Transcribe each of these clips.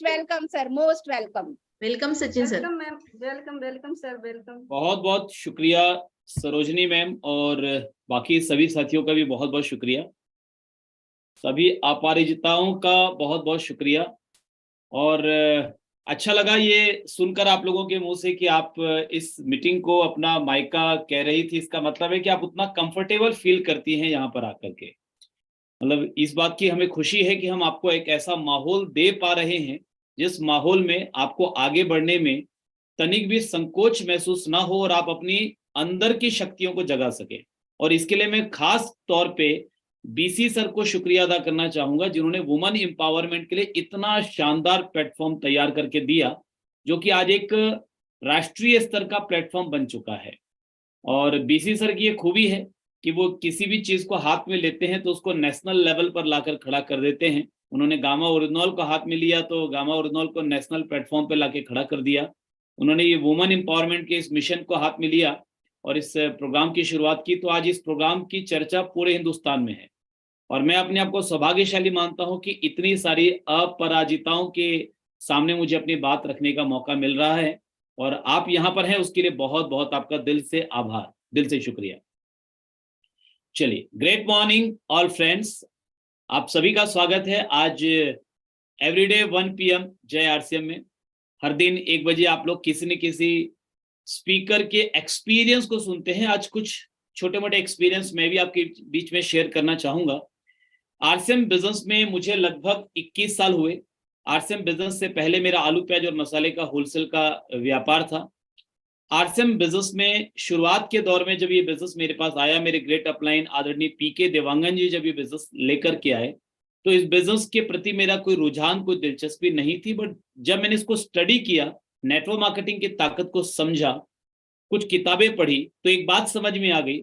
Welcome sir, most welcome. Welcome Sachin sir. Welcome ma'am, welcome sir, welcome. बहुत बहुत शुक्रिया Sarojini ma'am, और बाकी सभी साथियों का भी बहुत बहुत शुक्रिया। सभी अपराजिताओं का बहुत बहुत शुक्रिया। और अच्छा लगा ये सुनकर आप लोगों के मुंह से कि आप इस मीटिंग को अपना मायका कह रही थी। इसका मतलब है कि आप उतना कंफर्टेबल फील करती हैं यहाँ पर आकर के। मतलब इस बात की हमें खुशी है कि हम आपको एक ऐसा माहौल दे पा रहे हैं जिस माहौल में आपको आगे बढ़ने में तनिक भी संकोच महसूस ना हो और आप अपनी अंदर की शक्तियों को जगा सके। और इसके लिए मैं खास तौर पे बीसी सर को शुक्रिया अदा करना चाहूंगा, जिन्होंने वुमेन एम्पावरमेंट के लिए इतना शानदार प्लेटफॉर्म तैयार करके दिया, जो कि आज एक राष्ट्रीय स्तर का प्लेटफॉर्म बन चुका है। और बीसी सर की ये खूबी है कि वो किसी भी चीज को हाथ में लेते हैं तो उसको नेशनल लेवल पर लाकर खड़ा कर देते हैं। उन्होंने गामा ओरिजिनल को हाथ में लिया तो गामा ओरिजिनल को नेशनल प्लेटफॉर्म पे लाके खड़ा कर दिया। उन्होंने ये वुमेन एम्पावरमेंट के इस मिशन को हाथ में लिया और इस प्रोग्राम की शुरुआत की। तो आज इस प्रोग्राम की चर्चा पूरे हिंदुस्तान में है और मैं अपने आप को सौभाग्यशाली मानता हूं कि इतनी सारी अपराजिताओं के सामने मुझे अपनी बात रखने का मौका मिल रहा है और आप यहाँ पर हैं, उसके लिए बहुत बहुत आपका दिल से आभार, दिल से शुक्रिया। चलिए, ग्रेट मॉर्निंग ऑल फ्रेंड्स, आप सभी का स्वागत है आज एवरीडे 1 PM जय आरसीएम में। हर दिन 1 बजे आप लोग किसी न किसी स्पीकर के एक्सपीरियंस को सुनते हैं। आज कुछ छोटे मोटे एक्सपीरियंस मैं भी आपके बीच में शेयर करना चाहूंगा। आरसीएम बिजनेस में मुझे लगभग 21 साल हुए। आरसीएम बिजनेस से पहले मेरा आलू प्याज और मसाले का होलसेल का व्यापार था। आरसीएम बिजनेस में शुरुआत के दौर में जब ये बिजनेस मेरे पास आया, मेरे ग्रेट अपलाइन आदरणीय पीके देवांगन जी जब ये बिजनेस लेकर के आए, तो इस बिजनेस के प्रति मेरा कोई रुझान, कोई दिलचस्पी नहीं थी। बट जब मैंने इसको स्टडी किया, नेटवर्क मार्केटिंग की ताकत को समझा, कुछ किताबें पढ़ी, तो एक बात समझ में आ गई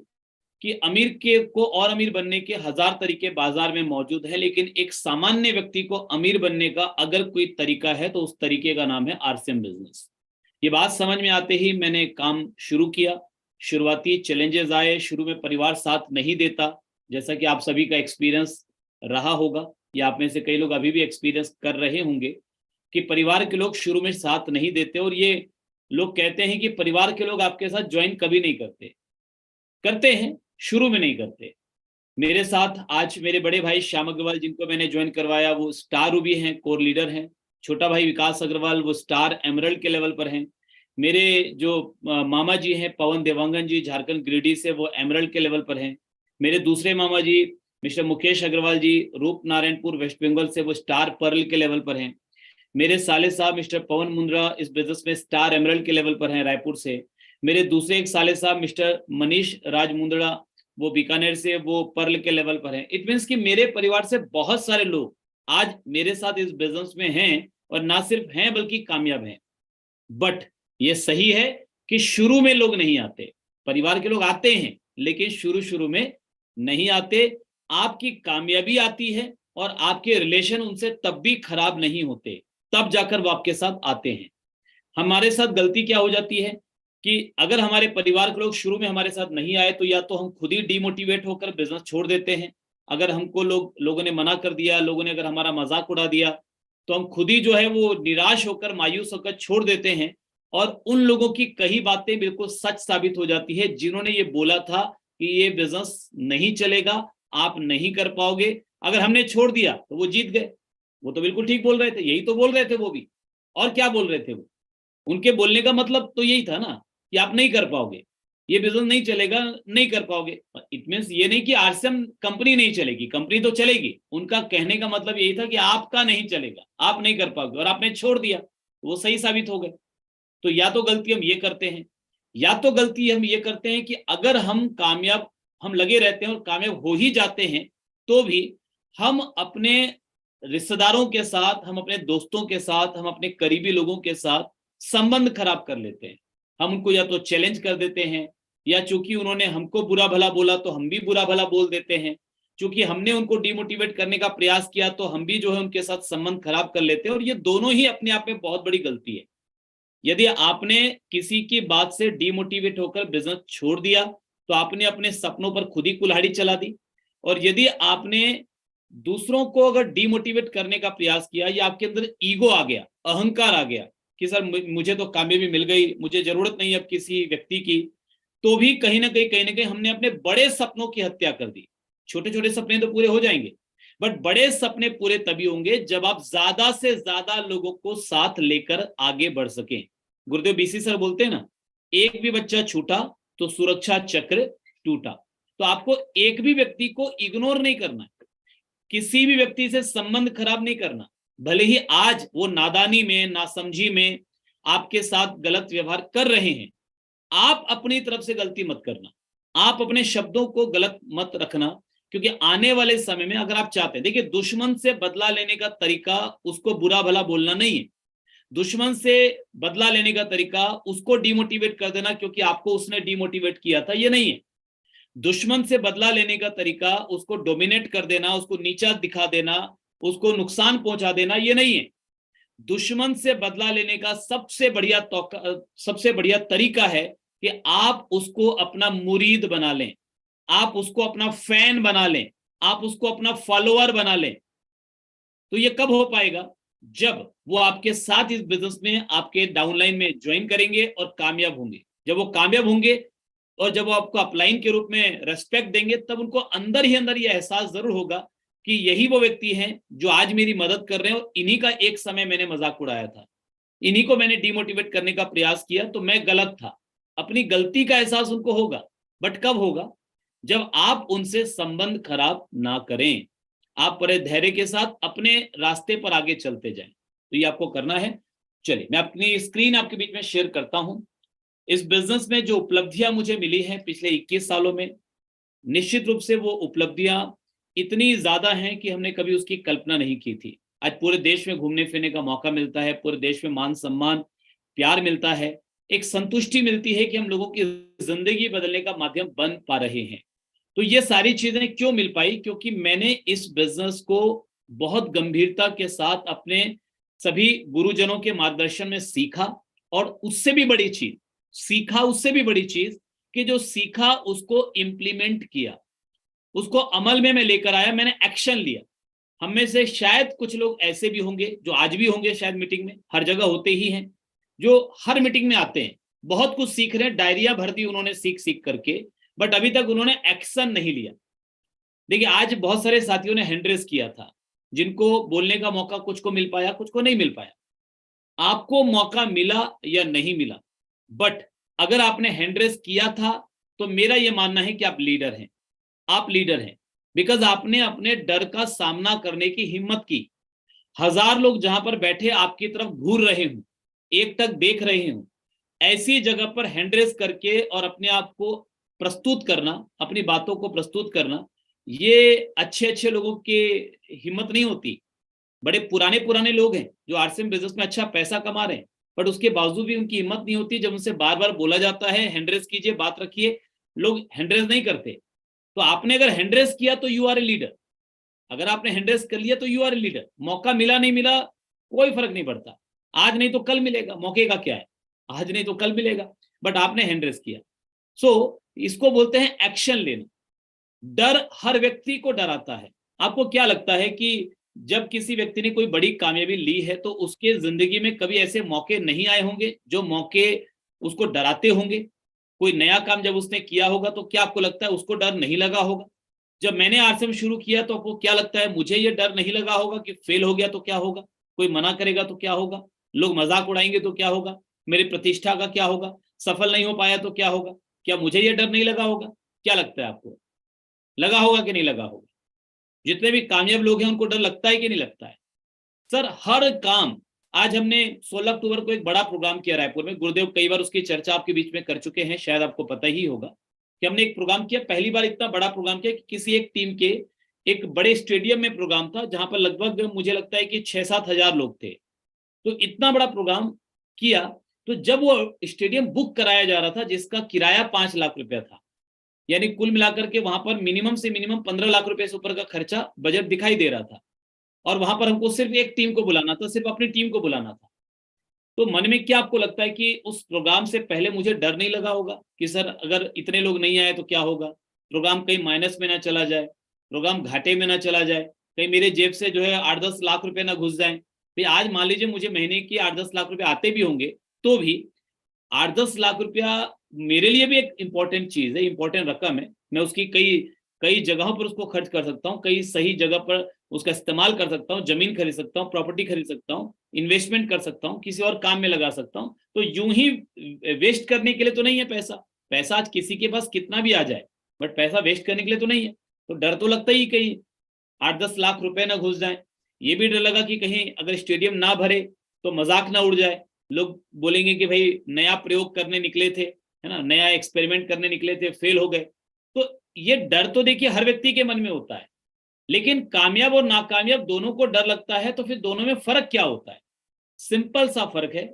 कि अमीर के को और अमीर बनने के 1000 तरीके बाजार में मौजूद है, लेकिन एक सामान्य व्यक्ति को अमीर बनने का अगर कोई तरीका है तो उस तरीके का नाम है आरसीएम बिजनेस। ये बात समझ में आते ही मैंने काम शुरू किया। शुरुआती चैलेंजेस आए, शुरू में परिवार साथ नहीं देता, जैसा कि आप सभी का एक्सपीरियंस रहा होगा या आप में से कई लोग अभी भी एक्सपीरियंस कर रहे होंगे कि परिवार के लोग शुरू में साथ नहीं देते। और ये लोग कहते हैं कि परिवार के लोग आपके साथ ज्वाइन कभी नहीं करते, करते हैं, शुरू में नहीं करते। मेरे साथ आज मेरे बड़े भाई श्याम अग्रवाल, जिनको मैंने ज्वाइन करवाया, वो स्टार रूबी हैं, कोर लीडर हैं। छोटा भाई विकास अग्रवाल, वो स्टार एमरल्ड के लेवल पर हैं। मेरे जो मामा जी हैं पवन देवांगन जी, झारखंड गिरिडीह से, वो एमरल्ड के लेवल पर हैं। मेरे दूसरे मामा जी मिस्टर मुकेश अग्रवाल जी, रूप नारायणपुर वेस्ट बंगाल से, वो स्टार पर्ल के लेवल पर हैं। मेरे साले साहब मिस्टर पवन मुंद्रा इस बिजनेस में स्टार एमरल्ड के लेवल पर हैं, रायपुर से। मेरे दूसरे एक साले साहब मिस्टर मनीष राज मुंद्रा, वो बीकानेर से, वो पर्ल के लेवल पर हैं। इट मीन्स कि मेरे परिवार से बहुत सारे लोग आज मेरे साथ इस बिजनेस में हैं और ना सिर्फ हैं बल्कि कामयाब हैं। बट ये सही है कि शुरू में लोग नहीं आते, परिवार के लोग आते हैं लेकिन शुरू में नहीं आते। आपकी कामयाबी आती है और आपके रिलेशन उनसे तब भी खराब नहीं होते, तब जाकर वो आपके साथ आते हैं। हमारे साथ गलती क्या हो जाती है कि अगर हमारे परिवार के लोग शुरू में हमारे साथ नहीं आए तो या तो हम खुद ही डिमोटिवेट होकर बिजनेस छोड़ देते हैं। अगर हमको लोगों ने मना कर दिया, लोगों ने अगर हमारा मजाक उड़ा दिया, तो हम खुद ही जो है वो निराश होकर, मायूस होकर छोड़ देते हैं। और उन लोगों की कई बातें बिल्कुल सच साबित हो जाती है, जिन्होंने ये बोला था कि ये बिजनेस नहीं चलेगा, आप नहीं कर पाओगे। अगर हमने छोड़ दिया तो वो जीत गए। वो तो बिल्कुल ठीक बोल रहे थे, यही तो बोल रहे थे वो भी। और क्या बोल रहे थे वो? उनके बोलने का मतलब तो यही था ना कि आप नहीं कर पाओगे, ये बिजनेस नहीं चलेगा, नहीं कर पाओगे। इट मींस ये नहीं कि आरसीएम कंपनी नहीं चलेगी, कंपनी तो चलेगी। उनका कहने का मतलब यही था कि आपका नहीं चलेगा, आप नहीं कर पाओगे, और आपने छोड़ दिया, वो सही साबित हो गए। तो या तो गलती हम ये करते हैं, या तो गलती हम ये करते हैं कि अगर हम लगे रहते हैं और कामयाब हो ही जाते हैं, तो भी हम अपने रिश्तेदारों के साथ, हम अपने दोस्तों के साथ, हम अपने करीबी लोगों के साथ संबंध खराब कर लेते हैं। हम उनको या तो चैलेंज कर देते हैं, या चूंकि उन्होंने हमको बुरा भला बोला तो हम भी बुरा भला बोल देते हैं। चूंकि हमने उनको डिमोटिवेट करने का प्रयास किया तो हम भी जो है उनके साथ संबंध खराब कर लेते हैं। और ये दोनों ही अपने आप में बहुत बड़ी गलती है। यदि आपने किसी की बात से डिमोटिवेट होकर बिजनेस छोड़ दिया तो आपने अपने सपनों पर खुद ही कुल्हाड़ी चला दी। और यदि आपने दूसरों को अगर डिमोटिवेट करने का प्रयास किया या आपके अंदर ईगो आ गया, अहंकार आ गया कि सर मुझे तो कामयाबी मिल गई, मुझे जरूरत नहीं है अब किसी व्यक्ति की, तो भी कहीं ना कहीं हमने अपने बड़े सपनों की हत्या कर दी। छोटे छोटे सपने तो पूरे हो जाएंगे, बट बड़े सपने पूरे तभी होंगे जब आप ज्यादा से ज्यादा लोगों को साथ लेकर आगे बढ़ सकें। गुरुदेव बीसी सर बोलते हैं ना, एक भी बच्चा छूटा तो सुरक्षा चक्र टूटा। तो आपको एक भी व्यक्ति को इग्नोर नहीं करना है, किसी भी व्यक्ति से संबंध खराब नहीं करना, भले ही आज वो नादानी में, नासमझी में आपके साथ गलत व्यवहार कर रहे हैं। आप अपनी तरफ से गलती मत करना, आप अपने शब्दों को गलत मत रखना, क्योंकि आने वाले समय में अगर आप चाहते हैं, देखिए दुश्मन से बदला लेने का तरीका उसको बुरा भला बोलना नहीं है। दुश्मन से बदला लेने का तरीका उसको डिमोटिवेट कर देना क्योंकि आपको उसने डिमोटिवेट किया था, ये नहीं है। दुश्मन से बदला लेने का तरीका उसको डोमिनेट कर देना, उसको नीचा दिखा देना, उसको नुकसान पहुंचा देना, ये नहीं है। दुश्मन से बदला लेने का सबसे बढ़िया तरीका है कि आप उसको अपना मुरीद बना लें, आप उसको अपना फैन बना लें, आप उसको अपना फॉलोअर बना लें। तो ये कब हो पाएगा? जब वो आपके साथ इस बिजनेस में आपके डाउनलाइन में ज्वाइन करेंगे और कामयाब होंगे। जब वो कामयाब होंगे और जब वो आपको अपलाइन के रूप में रेस्पेक्ट देंगे, तब उनको अंदर ही अंदर ये एहसास जरूर होगा कि यही वो व्यक्ति हैं जो आज मेरी मदद कर रहे हैं, और इन्हीं का एक समय मैंने मजाक उड़ाया था, इन्हीं को मैंने डिमोटिवेट करने का प्रयास किया तो मैं गलत था। अपनी गलती का एहसास उनको होगा, बट कब होगा? जब आप उनसे संबंध खराब ना करें, आप बड़े धैर्य के साथ अपने रास्ते पर आगे चलते जाएं। तो ये आपको करना है। चलिए मैं अपनी स्क्रीन आपके बीच में शेयर करता हूं। इस बिजनेस में जो उपलब्धियां मुझे मिली हैं पिछले 21 सालों में, निश्चित रूप से वो उपलब्धियां इतनी ज्यादा हैं कि हमने कभी उसकी कल्पना नहीं की थी। आज पूरे देश में घूमने फिरने का मौका मिलता है, पूरे देश में मान सम्मान प्यार मिलता है, एक संतुष्टि मिलती है कि हम लोगों की जिंदगी बदलने का माध्यम बन पा रहे हैं। तो ये सारी चीजें क्यों मिल पाई? क्योंकि मैंने इस बिजनेस को बहुत गंभीरता के साथ अपने सभी गुरुजनों के मार्गदर्शन में सीखा, और उससे भी बड़ी चीज कि जो सीखा उसको इम्प्लीमेंट किया, उसको अमल में मैं लेकर आया, मैंने एक्शन लिया। हम में से शायद कुछ लोग ऐसे भी होंगे जो आज भी होंगे, शायद मीटिंग में, हर जगह होते ही हैं, जो हर मीटिंग में आते हैं, बहुत कुछ सीख रहे हैं, डायरिया भर दी उन्होंने सीख करके, बट अभी तक उन्होंने एक्शन नहीं लिया। देखिए आज बहुत सारे साथियों ने हैंड रेस किया था, जिनको बोलने का मौका कुछ को मिल पाया, कुछ को नहीं मिल पाया। आपको मौका मिला या नहीं मिला, बट अगर आपने हैंड रेस किया था तो मेरा यह मानना है कि आप लीडर हैं। आप लीडर हैं बिकॉज आपने अपने डर का सामना करने की हिम्मत की। 1000 लोग जहां पर बैठे आपकी तरफ घूर रहे हूं, एक तक देख रहे हूं, ऐसी जगह पर हैंड रेस करके और अपने आप को प्रस्तुत करना, अपनी बातों को प्रस्तुत करना, ये अच्छे लोगों की हिम्मत नहीं होती। बड़े पुराने लोग हैं जो आरसीएम बिजनेस में अच्छा पैसा कमा रहे हैं, बट उसके बावजूद भी उनकी हिम्मत नहीं होती। जब उनसे बार बार बोला जाता है हैंड रेस कीजिए, बात रखिए, लोग हैंड रेस नहीं करते। तो आपने अगर हैंड रेस किया तो यू आर ए लीडर। अगर आपने हैंड रेस कर लिया तो यू आर ए लीडर। मौका मिला नहीं मिला कोई फर्क नहीं पड़ता, आज नहीं तो कल मिलेगा। मौके का क्या है, आज नहीं तो कल मिलेगा, बट आपने हैंड रेस किया। सो इसको बोलते हैं एक्शन लेना। डर हर व्यक्ति को डराता है। आपको क्या लगता है कि जब किसी व्यक्ति ने कोई बड़ी कामयाबी ली है तो उसके जिंदगी में कभी ऐसे मौके नहीं आए होंगे जो मौके उसको डराते होंगे? कोई नया काम जब उसने किया होगा तो क्या आपको लगता है उसको डर नहीं लगा होगा? जब मैंने आरसीएम शुरू किया तो आपको क्या लगता है मुझे ये डर नहीं लगा होगा कि फेल हो गया तो क्या होगा, कोई मना करेगा तो क्या होगा, लोग मजाक उड़ाएंगे तो क्या होगा, मेरी प्रतिष्ठा का क्या होगा, सफल नहीं हो पाया तो क्या होगा? क्या मुझे ये डर नहीं लगा होगा? क्या लगता है आपको, लगा होगा कि नहीं लगा होगा? जितने भी कामयाब लोग हैं उनको डर लगता है कि नहीं लगता है? सर हर काम, आज हमने 16 अक्टूबर को एक बड़ा प्रोग्राम किया रायपुर में। गुरुदेव कई बार उसकी चर्चा आपके बीच में कर चुके हैं, शायद आपको पता ही होगा कि हमने एक प्रोग्राम किया, पहली बार इतना बड़ा प्रोग्राम किया कि किसी एक टीम के एक बड़े स्टेडियम में प्रोग्राम था जहां पर लगभग मुझे लगता है कि 6-7 हजार लोग थे। तो इतना बड़ा प्रोग्राम किया, तो जब वो स्टेडियम बुक कराया जा रहा था जिसका किराया 5 लाख रुपया था, यानी कुल मिलाकर के वहां पर मिनिमम से मिनिमम 15 लाख रुपए से ऊपर का खर्चा बजट दिखाई दे रहा था, और वहां पर हमको सिर्फ एक टीम को बुलाना था, सिर्फ अपनी टीम को बुलाना था। तो मन में क्या आपको लगता है कि उस प्रोग्राम से पहले मुझे डर नहीं लगा होगा कि सर अगर इतने लोग नहीं आए तो क्या होगा, प्रोग्राम कहीं माइनस में ना चला जाए, प्रोग्राम घाटे में ना चला जाए, कहीं मेरे जेब से जो है 8-10 लाख रुपए ना घुस जाएं। भाई आज मान लीजिए मुझे महीने की 8-10 लाख रुपए आते भी होंगे, तो भी 8-10 लाख रुपया मेरे लिए भी एक इंपॉर्टेंट चीज है, इंपॉर्टेंट रकम है। मैं उसकी कई कई जगहों पर उसको खर्च कर सकता हूँ, कई सही जगह पर उसका इस्तेमाल कर सकता हूँ, जमीन खरीद सकता हूँ, प्रॉपर्टी खरीद सकता हूँ, इन्वेस्टमेंट कर सकता हूँ, किसी और काम में लगा सकता हूँ। तो यूं ही वेस्ट करने के लिए तो नहीं है पैसा। पैसा आज किसी के पास कितना भी आ जाए, बट पैसा वेस्ट करने के लिए तो नहीं है। तो डर तो लगता ही कहीं 8-10 लाख रुपए ना घुस जाए। ये भी डर लगा कि कहीं अगर स्टेडियम ना भरे तो मजाक ना उड़ जाए, लोग बोलेंगे कि भाई नया प्रयोग करने निकले थे, है ना, नया एक्सपेरिमेंट करने निकले थे, फेल हो गए। तो ये डर तो देखिए हर व्यक्ति के मन में होता है, लेकिन कामयाब और नाकामयाब दोनों को डर लगता है। तो फिर दोनों में फर्क क्या होता है? सिंपल सा फर्क है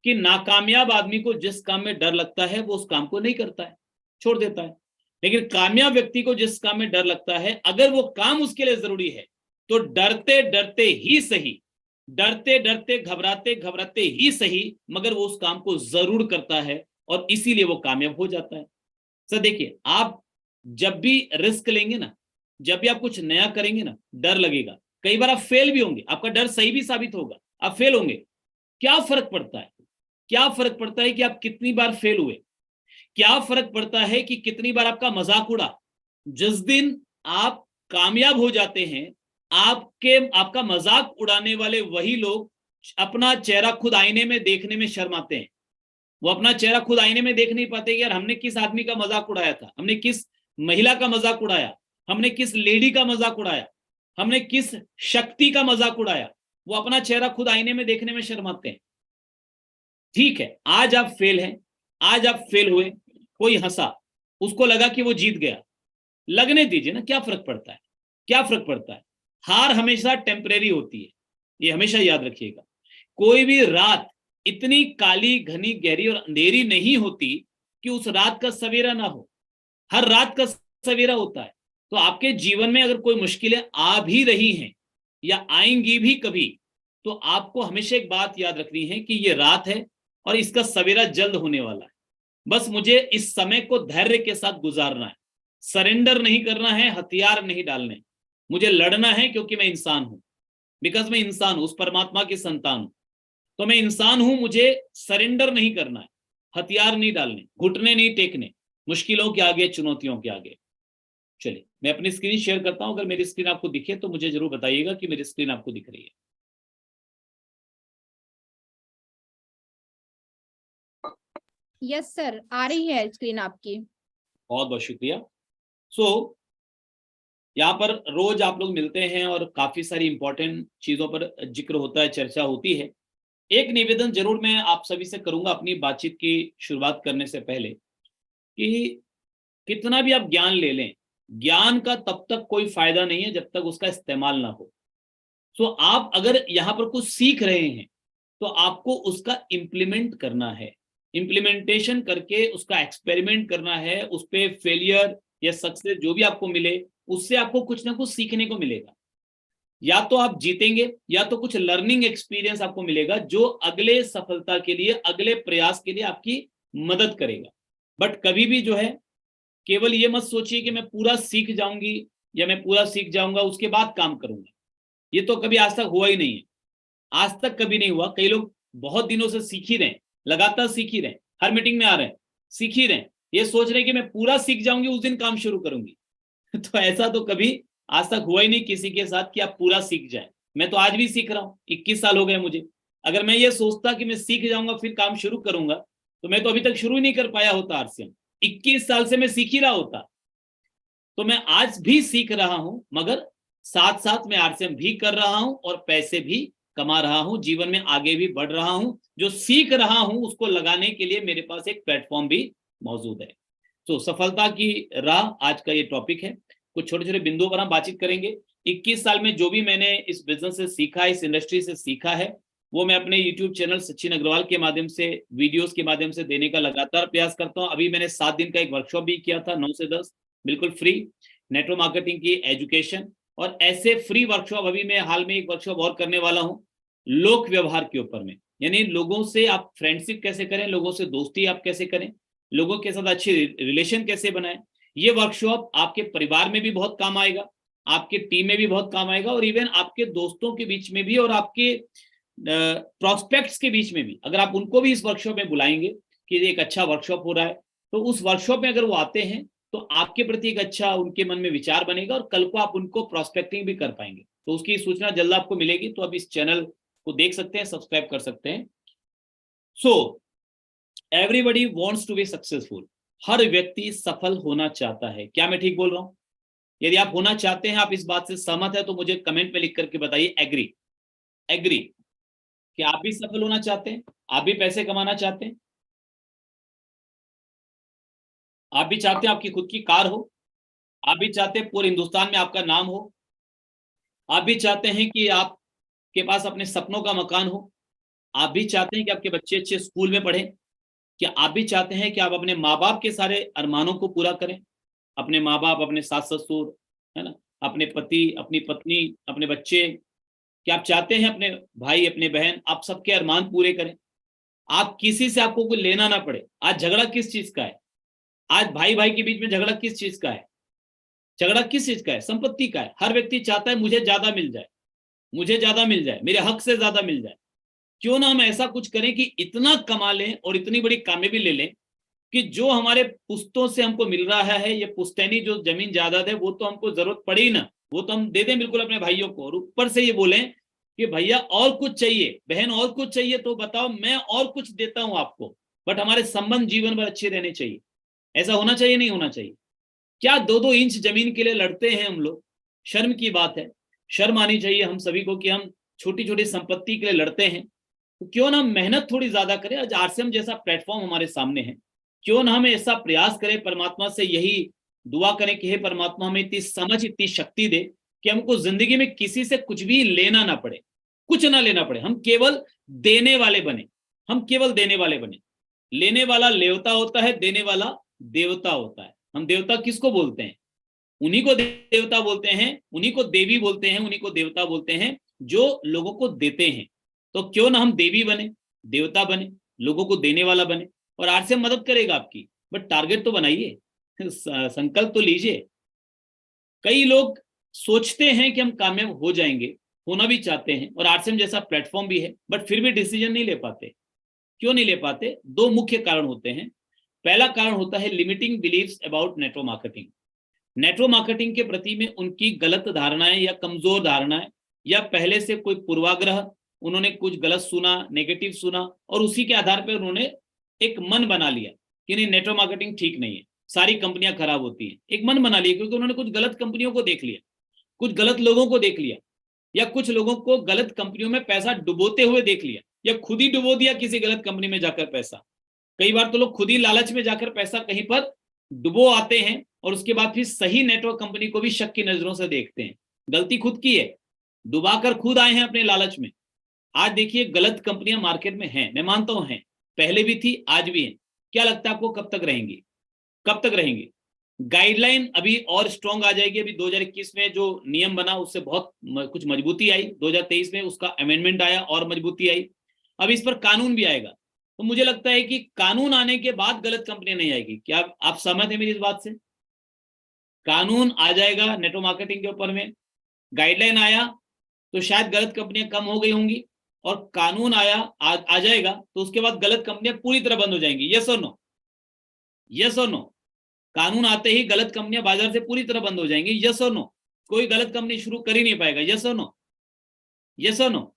कि नाकामयाब आदमी को जिस काम में डर लगता है वो उस काम को नहीं करता है, छोड़ देता है। लेकिन कामयाब व्यक्ति को जिस काम में डर लगता है, अगर वो काम उसके लिए जरूरी है, तो डरते डरते ही सही, डरते डरते घबराते घबराते ही सही, मगर वो उस काम को जरूर करता है और इसीलिए वो कामयाब हो जाता है। सर देखिए, आप जब भी रिस्क लेंगे ना, जब भी आप कुछ नया करेंगे ना, डर लगेगा। कई बार आप फेल भी होंगे, आपका डर सही भी साबित होगा, आप फेल होंगे। क्या फर्क पड़ता है? क्या फर्क पड़ता है कि आप कितनी बार फेल हुए? क्या फर्क पड़ता है कि कितनी बार आपका मजाक उड़ा? जिस दिन आप कामयाब हो जाते हैं, आपका मजाक उड़ाने वाले वही लोग अपना चेहरा खुद आईने में देखने में शर्माते हैं। वो अपना चेहरा खुद आईने में देख नहीं पाते कि यार हमने किस आदमी का मजाक उड़ाया था, हमने किस महिला का मजाक उड़ाया, हमने किस लेडी का मजाक उड़ाया, हमने किस शक्ति का मजाक उड़ाया। वो अपना चेहरा खुद आईने में देखने में शर्माते हैं। ठीक है, आज आप फेल हैं, आज आप फेल हुए, कोई हंसा, उसको लगा कि वो जीत गया, लगने दीजिए ना, क्या फर्क पड़ता है? क्या फर्क पड़ता है? हार हमेशा टेम्परेरी होती है, ये हमेशा याद रखिएगा। कोई भी रात इतनी काली घनी गहरी और अंधेरी नहीं होती कि उस रात का सवेरा ना हो। हर रात का सवेरा होता है। तो आपके जीवन में अगर कोई मुश्किलें आ भी रही हैं या आएंगी भी कभी, तो आपको हमेशा एक बात याद रखनी है कि ये रात है और इसका सवेरा जल्द होने वाला है। बस मुझे इस समय को धैर्य के साथ गुजारना है, सरेंडर नहीं करना है, हथियार नहीं डालने। मुझे लड़ना है क्योंकि मैं इंसान हूं, बिकॉज मैं इंसान हूं, उस परमात्मा की संतान हूं। तो मैं इंसान हूं, मुझे सरेंडर नहीं करना है, हथियार नहीं डालने, घुटने नहीं टेकने मुश्किलों के आगे, चुनौतियों के आगे। चलिए मैं अपनी स्क्रीन शेयर करता हूं। अगर मेरी स्क्रीन आपको दिखे तो मुझे जरूर बताइएगा कि मेरी स्क्रीन आपको दिख रही है। यस सर, आ रही है स्क्रीन आपकी। बहुत बहुत शुक्रिया। सो यहाँ पर रोज आप लोग मिलते हैं और काफी सारी इंपॉर्टेंट चीजों पर जिक्र होता है, चर्चा होती है। एक निवेदन जरूर मैं आप सभी से करूंगा अपनी बातचीत की शुरुआत करने से पहले, कि कितना भी आप ज्ञान ले लें, ज्ञान का तब तक कोई फायदा नहीं है जब तक उसका इस्तेमाल ना हो। सो आप अगर यहाँ पर कुछ सीख रहे हैं तो आपको उसका इम्प्लीमेंट करना है, इम्प्लीमेंटेशन करके उसका एक्सपेरिमेंट करना है। उस पर फेलियर या सक्सेस जो भी आपको मिले, उससे आपको कुछ ना कुछ सीखने को मिलेगा। या तो आप जीतेंगे या तो कुछ लर्निंग एक्सपीरियंस आपको मिलेगा जो अगले सफलता के लिए, अगले प्रयास के लिए आपकी मदद करेगा। बट कभी भी जो है केवल ये मत सोचिए कि मैं पूरा सीख जाऊंगी या मैं पूरा सीख जाऊंगा उसके बाद काम करूंगा। ये तो कभी आज तक हुआ ही नहीं है, आज तक कभी नहीं हुआ। कई लोग बहुत दिनों से सीख ही रहे हैं, लगातार सीख ही रहे हैं, हर मीटिंग में आ रहे हैं, सीख ही रहे हैं, ये सोच रहे हैं कि मैं पूरा सीख जाऊंगी उस दिन काम शुरू करूंगी। तो ऐसा तो कभी आज तक हुआ ही नहीं किसी के साथ कि आप पूरा सीख जाए। मैं तो आज भी सीख रहा हूँ, 21 साल हो गए मुझे। अगर मैं ये सोचता कि मैं सीख जाऊंगा फिर काम शुरू करूंगा, तो मैं तो अभी तक शुरू ही नहीं कर पाया होता आरसीएम। 21 साल से मैं सीख ही रहा होता। तो मैं आज भी सीख रहा हूं, मगर साथ साथ मैं आरसीएम भी कर रहा हूं और पैसे भी कमा रहा हूं, जीवन में आगे भी बढ़ रहा हूं। जो सीख रहा हूं उसको लगाने के लिए मेरे पास एक प्लेटफॉर्म भी मौजूद है। तो सफलता की राह आज का ये टॉपिक है। कुछ छोटे छोटे बिंदुओं पर हम बातचीत करेंगे। 21 साल में जो भी मैंने इस बिजनेस से सीखा, इस इंडस्ट्री से सीखा है, वो मैं अपने यूट्यूब चैनल सचिन अग्रवाल के माध्यम से, वीडियोस के माध्यम से देने का लगातार प्रयास करता हूं। अभी मैंने 7 दिन का एक वर्कशॉप भी किया था, 9 से 10, बिल्कुल फ्री, नेटवर्क मार्केटिंग की एजुकेशन। और ऐसे फ्री वर्कशॉप अभी मैं हाल में एक वर्कशॉप और करने वाला हूं, लोक व्यवहार के ऊपर में, यानी लोगों से आप फ्रेंडशिप कैसे करें, लोगों से दोस्ती आप कैसे करें, लोगों के साथ अच्छे रिलेशन कैसे बनाएं। ये वर्कशॉप आपके परिवार में भी बहुत काम आएगा, आपके टीम में भी बहुत काम आएगा, और इवन आपके दोस्तों के बीच में भी, और आपके प्रोस्पेक्ट्स के बीच में भी। अगर आप उनको भी इस वर्कशॉप में बुलाएंगे कि एक अच्छा वर्कशॉप हो रहा है, तो उस वर्कशॉप में अगर वो आते हैं तो आपके प्रति एक अच्छा उनके मन में विचार बनेगा, और कल को आप उनको प्रोस्पेक्टिंग भी कर पाएंगे। तो उसकी सूचना जल्द आपको मिलेगी। तो आप इस चैनल को देख सकते हैं, सब्सक्राइब कर सकते हैं। So everybody wants to be successful. हर व्यक्ति सफल होना चाहता है। क्या मैं ठीक बोल रहा हूं? यदि आप होना चाहते हैं, आप इस बात से सहमत है, तो मुझे कमेंट में लिख करके बताइए एग्री। एग्री कि आप भी सफल होना चाहते हैं, आप भी पैसे कमाना चाहते हैं, आप भी चाहते हैं आपकी खुद की कार हो, आप भी चाहते हैं पूरे हिंदुस्तान में आपका नाम हो, आप भी चाहते हैं कि आपके पास अपने सपनों का मकान हो, आप भी चाहते हैं कि आपके बच्चे अच्छे स्कूल में पढ़ें, क्या आप भी चाहते हैं कि आप अपने माँ बाप के सारे अरमानों को पूरा करें, अपने माँ बाप, अपने सास ससुर, है ना, अपने पति, अपनी पत्नी, अपने बच्चे, क्या आप चाहते हैं अपने भाई, अपने बहन, आप सबके अरमान पूरे करें, आप किसी से आपको कोई लेना ना पड़े। आज झगड़ा किस चीज का है? आज भाई भाई के बीच में झगड़ा किस चीज का है? झगड़ा किस चीज का है? संपत्ति का है। हर व्यक्ति चाहता है मुझे ज्यादा मिल जाए, मुझे ज्यादा मिल जाए, मेरे हक से ज्यादा मिल जाए। क्यों ना हम ऐसा कुछ करें कि इतना कमा लें और इतनी बड़ी कामयाबी ले लें कि जो हमारे पुश्तों से हमको मिल रहा है, ये पुश्तैनी जो जमीन जायदाद है, वो तो हमको जरूरत पड़े ही ना, वो तो हम दे दें बिल्कुल अपने भाइयों को। और ऊपर से ये बोलें कि भैया और कुछ चाहिए, बहन और कुछ चाहिए तो बताओ, मैं और कुछ देता हूं आपको, बट हमारे संबंध जीवन भर अच्छे रहने चाहिए। ऐसा होना चाहिए, नहीं होना चाहिए? क्या 2-2 इंच जमीन के लिए लड़ते हैं हम लोग? शर्म की बात है। शर्म आनी चाहिए हम सभी को कि हम छोटी छोटी संपत्ति के लिए लड़ते हैं। तो क्यों ना मेहनत थोड़ी ज्यादा करें। आज आरसीएम जैसा प्लेटफॉर्म हमारे सामने है, क्यों ना हम ऐसा प्रयास करें, परमात्मा से यही दुआ करें कि हे परमात्मा, हमें इतनी समझ, इतनी शक्ति दे कि हमको जिंदगी में किसी से कुछ भी लेना ना पड़े, कुछ ना लेना पड़े। हम केवल देने वाले बने, हम केवल देने वाले बने। लेने वाला लेवता होता है, देने वाला देवता होता है। हम देवता किसको बोलते हैं? उन्हीं को देवता बोलते हैं, उन्हीं को देवी बोलते हैं, उन्हीं को देवता बोलते हैं जो लोगों को देते हैं। तो क्यों ना हम देवी बने, देवता बने, लोगों को देने वाला बने। और आरसीएम मदद करेगा आपकी, बट टारगेट तो बनाइए, संकल्प तो लीजिए। कई लोग सोचते हैं कि हम कामयाब हो जाएंगे, होना भी चाहते हैं, और आरसीएम जैसा प्लेटफॉर्म भी है, बट फिर भी डिसीजन नहीं ले पाते। क्यों नहीं ले पाते? 2 मुख्य कारण होते हैं। पहला कारण होता है limiting beliefs about network marketing. Network marketing के प्रति में उनकी गलत धारणाएं या कमजोर धारणाएं, या पहले से कोई पूर्वाग्रह, उन्होंने कुछ गलत सुना, नेगेटिव सुना, और उसी के आधार पर उन्होंने एक मन बना लिया कि नहीं, नेटवर्क मार्केटिंग ठीक नहीं है, सारी कंपनियां खराब होती हैं। एक मन बना लिया क्योंकि उन्होंने कुछ गलत कंपनियों को देख लिया, कुछ गलत लोगों को देख लिया, या कुछ लोगों को गलत कंपनियों में पैसा डुबोते हुए देख लिया, या खुद ही डुबो दिया किसी गलत कंपनी में जाकर पैसा। कई बार तो लोग खुद ही लालच में जाकर पैसा कहीं पर डुबो आते हैं, और उसके बाद फिर सही नेटवर्क कंपनी को भी शक की नजरों से देखते हैं। गलती खुद की है, डुबाकर खुद आए हैं अपने लालच में। आज देखिए गलत कंपनियां मार्केट में हैं, मैं मानता हूं हैं, पहले भी थी, आज भी हैं। क्या लगता है आपको कब तक रहेंगी? कब तक रहेंगी? गाइडलाइन अभी और स्ट्रॉन्ग आ जाएगी। अभी 2021 में जो नियम बना उससे बहुत कुछ मजबूती आई, 2023 में उसका अमेंडमेंट आया और मजबूती आई। अब इस पर कानून भी आएगा। तो मुझे लगता है कि कानून आने के बाद गलत कंपनी नहीं आएगी। क्या आप सहमत हैं मेरी इस बात से? कानून आ जाएगा नेटवर्क मार्केटिंग के ऊपर में, गाइडलाइन आया तो शायद गलत कंपनियां कम हो गई होंगी, और कानून आ जाएगा तो उसके बाद गलत कंपनियां पूरी तरह बंद हो जाएंगी। यस और नो? यस और नो? कानून आते ही गलत कंपनियां बाजार से पूरी तरह बंद हो जाएंगी। यस और नो? कोई गलत कंपनी शुरू कर ही नहीं पाएगा। यस और नो? यस और no?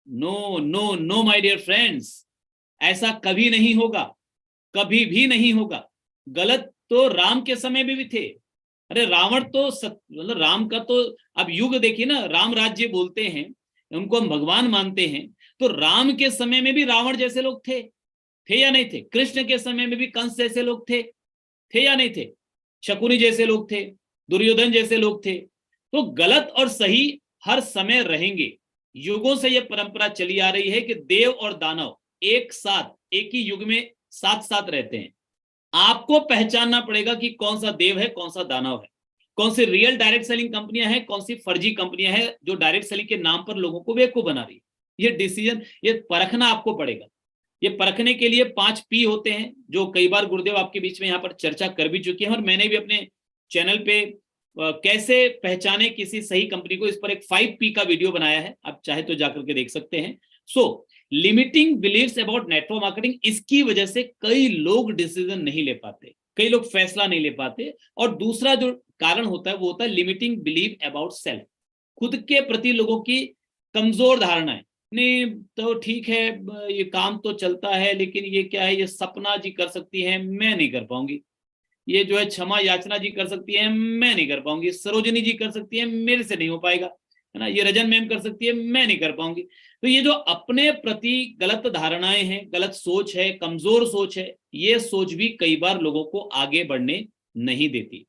No no no my dear friends, ऐसा कभी नहीं होगा, कभी भी नहीं होगा। गलत तो राम के समय में भी थे। अरे रावण तो मतलब राम का तो अब युग देखिए ना, राम राज्य बोलते हैं, उनको हम भगवान मानते हैं, तो राम के समय में भी रावण जैसे लोग थे या नहीं थे? कृष्ण के समय में भी कंस जैसे लोग थे या नहीं थे? शकुनी जैसे लोग थे, दुर्योधन जैसे लोग थे। तो गलत और सही हर समय रहेंगे। युगों से यह परंपरा चली आ रही है कि देव और दानव एक साथ, एक ही युग में साथ साथ रहते हैं। आपको पहचानना पड़ेगा कि कौन सा देव है, कौन सा दानव है, कौन सी रियल डायरेक्ट सेलिंग कंपनियां हैं, कौन सी फर्जी कंपनियां हैं जो डायरेक्ट सेलिंग के नाम पर लोगों को बेवकूफ बना रही है। ये डिसीजन, ये परखना आपको पड़ेगा। ये परखने के लिए 5 P होते हैं, जो कई बार गुरुदेव आपके बीच में यहाँ पर चर्चा कर भी चुके हैं, और मैंने भी अपने चैनल पे कैसे पहचाने किसी सही कंपनी को, इस पर एक 5P का वीडियो बनाया है, आप चाहे तो जाकर के देख सकते हैं। So limiting beliefs about network marketing, इसकी वजह से कई लोग डिसीजन नहीं ले पाते, कई लोग फैसला नहीं ले पाते। और दूसरा जो कारण होता है वो होता है लिमिटिंग बिलीव अबाउट सेल्फ, खुद के प्रति लोगों की कमजोर धारणाएं। नहीं तो ठीक है, ये काम तो चलता है, लेकिन ये क्या है, ये सपना जी कर सकती है, मैं नहीं कर पाऊंगी। ये जो है क्षमा याचना जी कर सकती है, मैं नहीं कर पाऊंगी। सरोजनी जी कर सकती है, मेरे से नहीं हो पाएगा, है ना। ये रजन मैम कर सकती है, मैं नहीं कर पाऊंगी। तो ये जो अपने प्रति गलत धारणाएं हैं, गलत सोच है, कमजोर सोच है, ये सोच भी कई बार लोगों को आगे बढ़ने नहीं देती।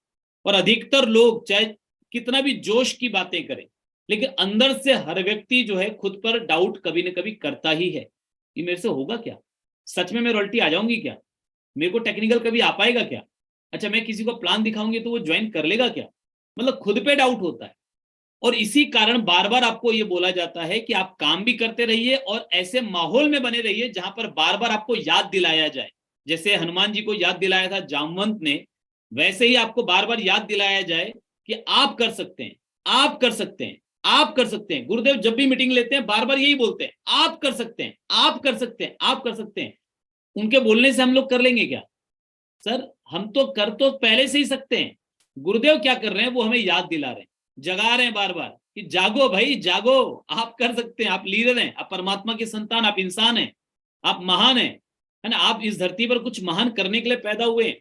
और अधिकतर लोग चाहे कितना भी जोश की बातें करें, लेकिन अंदर से हर व्यक्ति जो है खुद पर डाउट कभी ना कभी करता ही है। ये मेरे से होगा क्या, सच में मैं रॉयल्टी आ जाऊंगी क्या, मेरे को टेक्निकल कभी आ पाएगा क्या, अच्छा मैं किसी को प्लान दिखाऊंगी तो वो ज्वाइन कर लेगा क्या, मतलब खुद पे डाउट होता है। और इसी कारण बार बार आपको ये बोला जाता है कि आप काम भी करते रहिए और ऐसे माहौल में बने रहिए जहां पर बार बार आपको याद दिलाया जाए। जैसे हनुमान जी को याद दिलाया था जामवंत ने, वैसे ही आपको बार बार याद दिलाया जाए कि आप कर सकते हैं, आप कर सकते हैं, आप कर सकते हैं। गुरुदेव जब भी मीटिंग लेते हैं बार बार यही बोलते हैं, आप कर सकते हैं, आप कर सकते हैं, आप कर सकते हैं। उनके बोलने से हम लोग कर लेंगे क्या सर, हम तो कर तो पहले से ही सकते हैं। गुरुदेव क्या कर रहे हैं, वो हमें याद दिला रहे हैं, जगा रहे हैं बार बार कि जागो भाई जागो, आप कर सकते हैं, आप लीडर हैं, आप परमात्मा की संतान, आप इंसान हैं, आप महान हैं, है ना। आप इस धरती पर कुछ महान करने के लिए पैदा हुए हैं।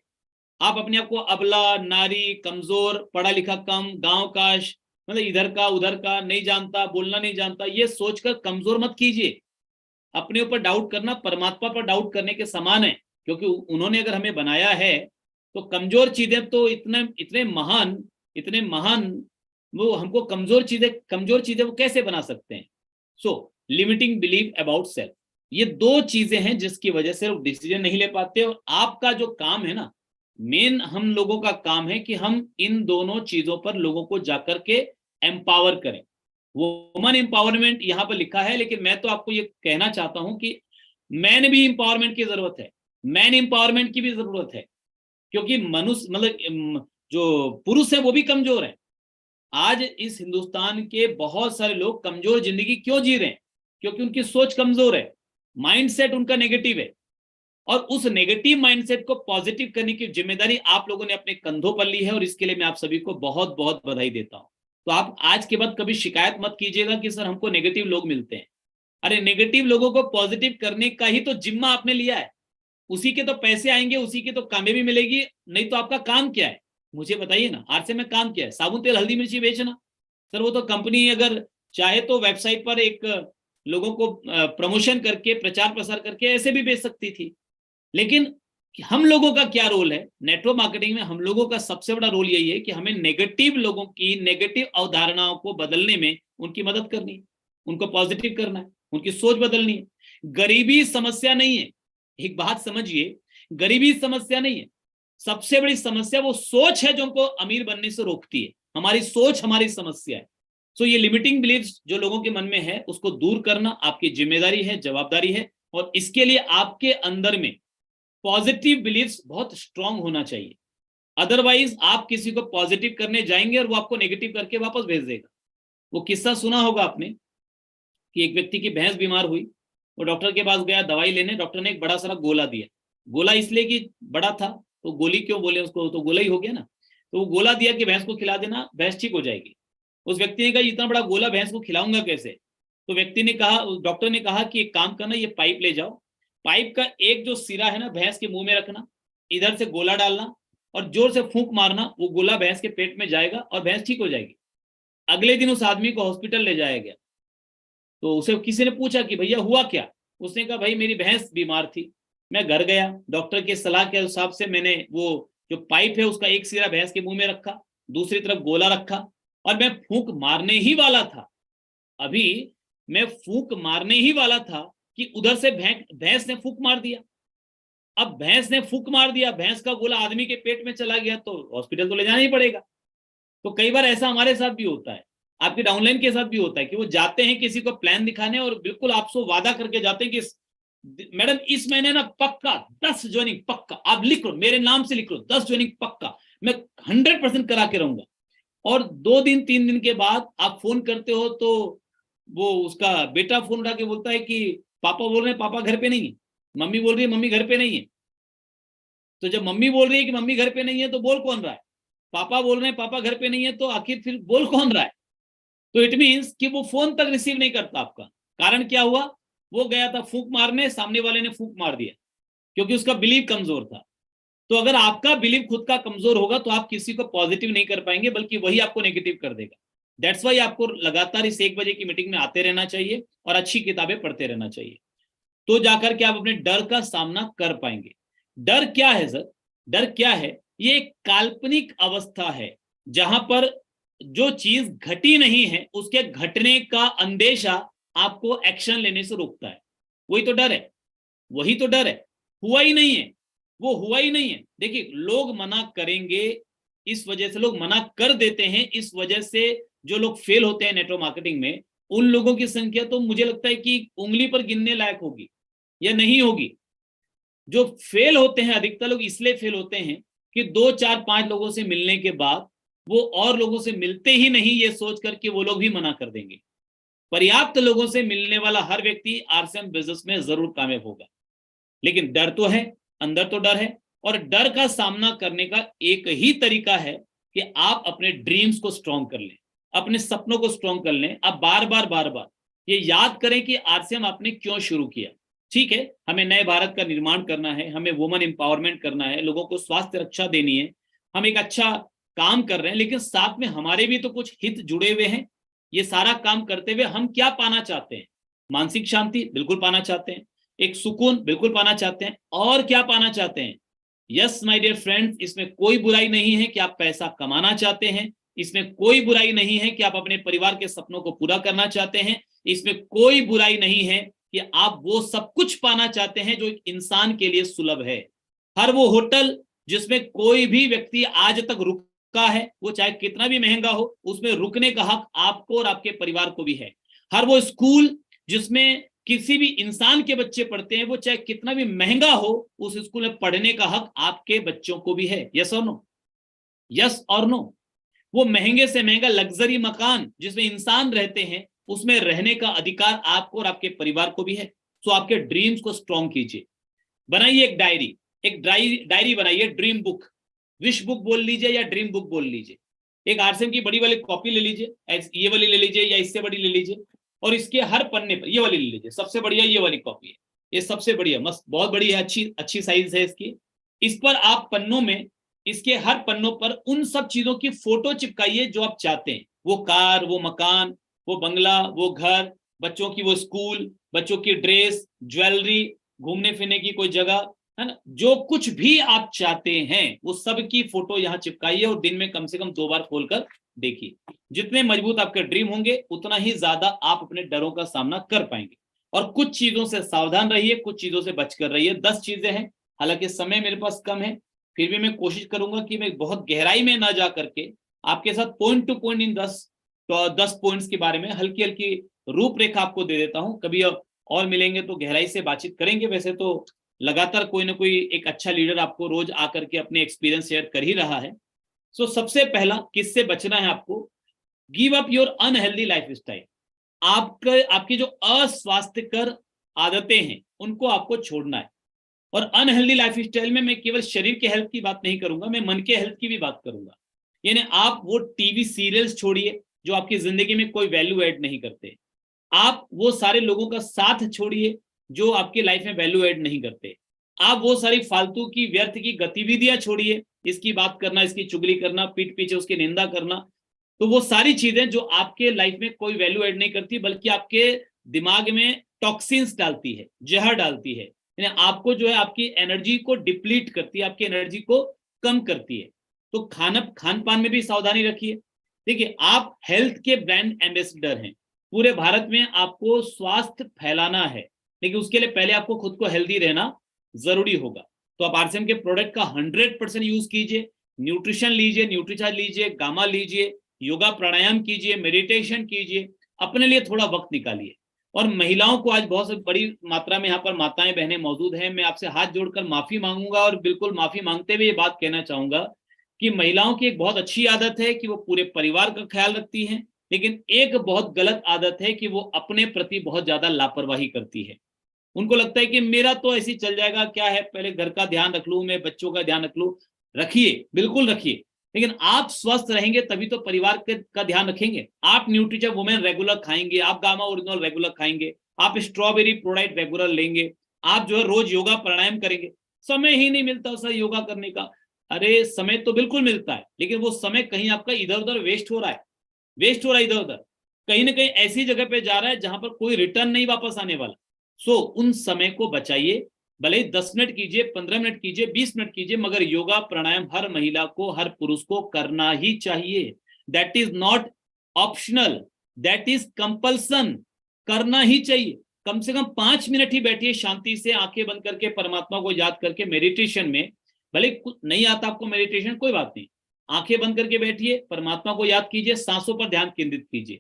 आप अपने आप को अबला, नारी, कमजोर, पढ़ा लिखा कम, गांव काश, मतलब इधर का उधर का, नहीं जानता, बोलना नहीं जानता, ये सोचकर कमजोर मत कीजिए। अपने ऊपर डाउट करना परमात्मा पर डाउट करने के समान है, क्योंकि उन्होंने अगर हमें बनाया है तो कमजोर चीजें तो इतने महान वो हमको कमजोर चीजें वो कैसे बना सकते हैं। So limiting believe about self, ये दो चीजें हैं जिसकी वजह से लोग डिसीजन नहीं ले पाते। और आपका जो काम है ना, मेन हम लोगों का काम है कि हम इन दोनों चीजों पर लोगों को जाकर के एम्पावर करें। वुमन एम्पावरमेंट यहां पर लिखा है, लेकिन मैं तो आपको ये कहना चाहता हूं कि मैन भी एम्पावरमेंट की जरूरत है, मैन एम्पावरमेंट की भी जरूरत है, क्योंकि मनुष्य मतलब जो पुरुष है वो भी कमजोर है। आज इस हिंदुस्तान के बहुत सारे लोग कमजोर जिंदगी क्यों जी रहे हैं, क्योंकि उनकी सोच कमजोर है, माइंडसेट उनका नेगेटिव है। और उस नेगेटिव माइंडसेट को पॉजिटिव करने की जिम्मेदारी आप लोगों ने अपने कंधों पर ली है, और इसके लिए मैं आप सभी को बहुत बहुत बधाई देता हूं। तो आप आज के बाद कभी शिकायत मत कीजिएगा कि सर हमको नेगेटिव लोग मिलते हैं। अरे नेगेटिव लोगों को पॉजिटिव करने का ही तो जिम्मा आपने लिया है, उसी के तो पैसे आएंगे, उसी की तो कामयाबी मिलेगी। नहीं तो आपका काम क्या है, मुझे बताइए ना। आरसे में काम क्या है, साबुन तेल हल्दी मिर्ची बेचना। सर वो तो कंपनी अगर चाहे तो वेबसाइट पर एक लोगों को प्रमोशन करके, प्रचार प्रसार करके ऐसे भी बेच सकती थी। लेकिन हम लोगों का क्या रोल है नेटवर्क मार्केटिंग में, हम लोगों का सबसे बड़ा रोल यही है कि हमें नेगेटिव लोगों की नेगेटिव अवधारणाओं को बदलने में उनकी मदद करनी है, उनको पॉजिटिव करना है, उनकी सोच बदलनी है। गरीबी समस्या नहीं है, एक बात समझिए, गरीबी समस्या नहीं है, सबसे बड़ी समस्या वो सोच है जो हमको अमीर बनने से रोकती है। हमारी सोच हमारी समस्या है। सो ये लिमिटिंग बिलीफ्स जो लोगों के मन में है उसको दूर करना आपकी जिम्मेदारी है, जवाबदारी है। और इसके लिए आपके अंदर में पॉजिटिव बिलीफ्स बहुत स्ट्रांग होना चाहिए। अदरवाइज आप किसी को पॉजिटिव करने जाएंगे और वो आपको नेगेटिव करके वापस भेज देगा। वो किस्सा सुना होगा आपने कि एक व्यक्ति की भैंस बीमार हुई, वो डॉक्टर के पास गया दवाई लेने, डॉक्टर ने एक बड़ा सारा गोला दिया। गोला इसलिए कि बड़ा था, तो गोली क्यों बोले उसको, तो गोला ही हो गया ना। तो वो गोला दिया कि भैंस को खिला देना, भैंस ठीक हो जाएगी। उस व्यक्ति ने कहा इतना बड़ा गोला भैंस को खिलाऊंगा कैसे। तो व्यक्ति ने कहा, डॉक्टर ने कहा कि एक काम करना, ये पाइप ले जाओ, पाइप का एक जो सिरा है ना भैंस के मुंह में रखना, इधर से गोला डालना और जोर से फूंक मारना, वो गोला भैंस के पेट में जाएगा और भैंस ठीक हो जाएगी। अगले दिन उस आदमी को हॉस्पिटल ले जाया गया। तो उसे किसी ने पूछा कि भैया हुआ क्या। उसने कहा भाई मेरी भैंस बीमार थी, मैं घर गया, डॉक्टर के सलाह के हिसाब से मैंने वो जो पाइप है उसका एक सिरा भैंस के मुंह में रखा, दूसरी तरफ गोला रखा, और मैं फूंक मारने ही वाला था, अभी मैं फूंक मारने ही वाला था कि उधर से भैंस ने फूंक मार दिया। अब भैंस ने फूंक मार दिया, भैंस का गोला आदमी के पेट में चला गया, तो हॉस्पिटल तो ले जाना ही पड़ेगा। तो कई बार ऐसा हमारे साथ भी होता है, आपके डाउनलाइन के साथ भी होता है कि वो जाते हैं किसी को प्लान दिखाने और बिल्कुल आपसे वादा करके जाते हैं कि मैडम इस महीने ना पक्का 10 ज्वाइनिंग पक्का, आप लिख लो मेरे नाम से लिख लो 10 ज्वाइनिंग पक्का, मैं 100% करा के रहूंगा। और 2 दिन 3 दिन के बाद आप फोन करते हो तो वो उसका बेटा फोन उठा के बोलता है कि पापा बोल रहे हैं पापा घर पे नहीं है, मम्मी बोल रही है मम्मी घर पे नहीं है। तो जब मम्मी बोल रही है कि मम्मी घर पे नहीं है तो बोल कौन रहा है? पापा बोल रहे हैं पापा घर पे नहीं है, तो आखिर फिर बोल कौन रहा है? तो इट मीन्स कि वो फोन तक रिसीव नहीं करता आपका। कारण क्या हुआ? वो गया था फूंक मारने, सामने वाले ने फूंक मार दिया, क्योंकि उसका बिलीव कमजोर था। तो अगर आपका बिलीव खुद का कमजोर होगा तो आप किसी को पॉजिटिव नहीं कर पाएंगे, बल्कि वही आपको नेगेटिव कर देगा। दैट्स वाई आपको लगातार इस 1 बजे की मीटिंग में आते रहना चाहिए और अच्छी किताबें पढ़ते रहना चाहिए, तो जाकर के आप अपने डर का सामना कर पाएंगे। डर क्या है सर? डर क्या है? ये एक काल्पनिक अवस्था है जहां पर जो चीज घटी नहीं है उसके घटने का अंदेशा आपको एक्शन लेने से रोकता है। वही तो डर है, वही तो डर है। हुआ ही नहीं है, वो हुआ ही नहीं है। देखिए, लोग मना करेंगे, इस वजह से लोग मना कर देते हैं, इस वजह से जो लोग फेल होते हैं नेटवर्क मार्केटिंग में, उन लोगों की संख्या तो मुझे लगता है कि उंगली पर गिनने लायक होगी या नहीं होगी। जो फेल होते हैं, अधिकतर लोग इसलिए फेल होते हैं कि 2 4 5 लोगों से मिलने के बाद वो और लोगों से मिलते ही नहीं, ये सोच करके वो लोग भी मना कर देंगे। पर्याप्त लोगों से मिलने वाला हर व्यक्ति आरसीएम बिजनेस में जरूर कामयाब होगा। लेकिन डर तो है, अंदर तो डर है, और डर का सामना करने का एक ही तरीका है कि आप अपने ड्रीम्स को स्ट्रॉन्ग कर लें, अपने सपनों को स्ट्रॉन्ग कर लें। आप बार बार ये याद करें कि आरसीएम आपने क्यों शुरू किया। ठीक है, हमें नए भारत का निर्माण करना है, हमें वुमेन एम्पावरमेंट करना है, लोगों को स्वास्थ्य रक्षा देनी है, हम एक अच्छा काम कर रहे हैं, लेकिन साथ में हमारे भी तो कुछ हित जुड़े हुए हैं। ये सारा काम करते हुए हम क्या पाना चाहते हैं? मानसिक शांति बिल्कुल पाना चाहते हैं, एक सुकून बिल्कुल पाना चाहते हैं, और क्या पाना चाहते हैं? यस माय डियर फ्रेंड्स, इसमें कोई बुराई नहीं है कि आप पैसा कमाना चाहते हैं, इसमें कोई बुराई नहीं है कि आप अपने परिवार के सपनों को पूरा करना चाहते हैं, इसमें कोई बुराई नहीं है कि आप वो सब कुछ पाना चाहते हैं जो एक इंसान के लिए सुलभ है। हर वो होटल जिसमें कोई भी व्यक्ति आज तक रुका है, वो चाहे कितना भी महंगा हो, उसमें रुकने का हक आपको और आपके परिवार को भी है। हर वो स्कूल जिसमें किसी भी इंसान के बच्चे पढ़ते हैं, वो चाहे कितना भी महंगा हो, उस स्कूल में पढ़ने का हक आपके बच्चों को भी है। यस और नो? यस और नो? वो महंगे से महंगा लग्जरी मकान जिसमें इंसान रहते हैं, उसमें रहने का अधिकार आपको और आपके परिवार को भी है। सो आपके ड्रीम्स को स्ट्रॉन्ग कीजिए। बनाइए एक डायरी, डायरी बनाइए, ड्रीम बुक, विश बुक बोल लीजिए या ड्रीम बुक बोल लीजिए। एक आरसीएम की बड़ी वाली कॉपी ले लीजिए, ये वाली ले लीजिए या इससे बड़ी ले लीजिए, और इसके हर पन्ने पर ये वाली ले लीजिए, सबसे बढ़िया ये वाली कॉपी है, ये सबसे बढ़िया, मस्त, बहुत बड़ी है, अच्छी साइज है इसकी। इस पर आप पन्नों में, इसके हर पन्नों पर उन सब चीजों की फोटो चिपकाइए जो आप चाहते हैं। वो कार, वो मकान, वो बंगला, वो घर, बच्चों की वो स्कूल, बच्चों की ड्रेस, ज्वेलरी, घूमने फिरने की कोई जगह, है ना, जो कुछ भी आप चाहते हैं वो सब की फोटो यहाँ चिपकाइए, और दिन में कम से कम 2 बार खोलकर देखिए। जितने मजबूत आपके ड्रीम होंगे उतना ही ज्यादा आप अपने डरों का सामना कर पाएंगे। और कुछ चीजों से सावधान रहिए, कुछ चीजों से बचकर रहिए। 10 चीजें हैं, हालांकि समय मेरे पास कम है, फिर भी मैं कोशिश करूंगा कि मैं बहुत गहराई में ना जा करके आपके साथ point two point in 10 points के बारे में हल्की हल्की रूपरेखा आपको दे देता हूं। कभी और मिलेंगे तो गहराई से बातचीत करेंगे। वैसे तो लगातार कोई ना कोई एक अच्छा लीडर आपको रोज आकर के अपने एक्सपीरियंस शेयर कर ही रहा है। सो सबसे पहला, किससे बचना है आपको? Give up your unhealthy life style. आपकी जो अस्वास्थ्यकर आदतें हैं उनको आपको छोड़ना है। और अनहेल्दी लाइफ स्टाइल में मैं केवल शरीर के हेल्थ की बात नहीं करूंगा, मैं मन के हेल्थ की भी बात करूंगा। यानी आप वो टीवी सीरियल्स छोड़िए जो आपकी जिंदगी में कोई वैल्यू ऐड नहीं करते। आप वो सारे लोगों का साथ छोड़िए जो आपकी लाइफ में वैल्यू ऐड नहीं करते। आप वो सारी फालतू की व्यर्थ की गतिविधियां छोड़िए, इसकी बात करना, इसकी चुगली करना, पीठ पीछे उसकी निंदा करना। तो वो सारी चीजें जो आपके लाइफ में कोई वैल्यू ऐड नहीं करती, बल्कि आपके दिमाग में टॉक्सिन्स डालती है, जहर डालती है, यानी आपको जो है आपकी एनर्जी को डिप्लीट करती है, आपकी एनर्जी को कम करती है। तो खान पान में भी सावधानी रखिए। देखिए, आप हेल्थ के ब्रांड एम्बेसडर हैं। पूरे भारत में आपको स्वास्थ्य फैलाना है, लेकिन उसके लिए पहले आपको खुद को हेल्दी रहना जरूरी होगा। तो आप आरसीएम के प्रोडक्ट का 100% यूज कीजिए। न्यूट्रिशन लीजिए, न्यूट्रीचार्ज लीजिए, गामा लीजिए, योगा प्राणायाम कीजिए, मेडिटेशन कीजिए, अपने लिए थोड़ा वक्त निकालिए। और महिलाओं को, आज बहुत बड़ी मात्रा में यहाँ पर माताएं बहनें मौजूद हैं, मैं आपसे हाथ जोड़कर माफी मांगूंगा, और बिल्कुल माफी मांगते हुए ये बात कहना चाहूंगा कि महिलाओं की एक बहुत अच्छी आदत है कि वो पूरे परिवार का ख्याल रखती हैं, लेकिन एक बहुत गलत आदत है कि वो अपने प्रति बहुत ज्यादा लापरवाही करती है। उनको लगता है कि मेरा तो ऐसे ही चल जाएगा, क्या है, पहले घर का ध्यान रख लूं, मैं बच्चों का ध्यान रख लूं। रखिए, बिल्कुल रखिए, लेकिन आप स्वस्थ रहेंगे तभी तो परिवार का ध्यान रखेंगे। आप न्यूट्रिचर वुमेन रेगुलर खाएंगे, आप गामा ओरिजिनल रेगुलर खाएंगे, आप स्ट्रॉबेरी प्रोडाइट रेगुलर लेंगे, आप जो है रोज योगा प्राणायाम करेंगे। समय ही नहीं मिलता सर योगा करने का। अरे समय तो बिल्कुल मिलता है, लेकिन वो समय कहीं आपका इधर उधर वेस्ट हो रहा है, वेस्ट हो रहा है इधर उधर, कहीं ना कहीं ऐसी जगह पे जा रहा है जहां पर कोई रिटर्न नहीं वापस आने वाला। सो उन समय को बचाइए, भले ही 10 मिनट कीजिए, 15 मिनट कीजिए, 20 मिनट कीजिए, मगर योगा प्राणायाम हर महिला को, हर पुरुष को करना ही चाहिए। That is not optional, that is compulsion, करना ही चाहिए। कम से कम 5 मिनट ही बैठिए शांति से, आंखें बंद करके, परमात्मा को याद करके मेडिटेशन में। भले कुछ नहीं आता आपको मेडिटेशन, कोई बात नहीं, आंखें बंद करके बैठिए, परमात्मा को याद कीजिए, सांसों पर ध्यान केंद्रित कीजिए,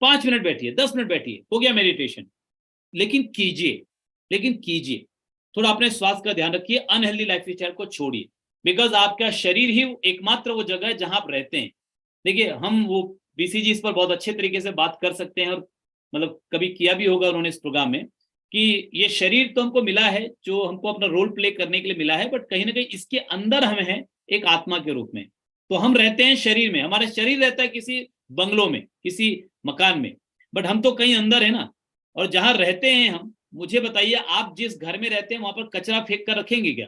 5 मिनट बैठिए, 10 मिनट बैठिए, हो गया मेडिटेशन। लेकिन कीजिए, थोड़ा अपने स्वास्थ्य का ध्यान रखिए, अनहेल्दी लाइफस्टाइल को छोड़िए, बिकॉज आपका शरीर ही एकमात्र वो जगह है जहां आप रहते हैं। देखिए, हम वो बीसीजी इस पर बहुत अच्छे तरीके से बात कर सकते हैं, और मतलब कभी किया भी होगा उन्होंने इस प्रोग्राम में, कि ये शरीर तो हमको मिला है, जो हमको अपना रोल प्ले करने के लिए मिला है, बट कहीं ना कहीं इसके अंदर हम हैं एक आत्मा के रूप में। तो हम रहते हैं शरीर में, हमारा शरीर रहता है किसी बंगलों में, किसी मकान में, बट हम तो कहीं अंदर है ना। और जहां रहते हैं हम, मुझे बताइए, आप जिस घर में रहते हैं वहां पर कचरा फेंक कर रखेंगे क्या?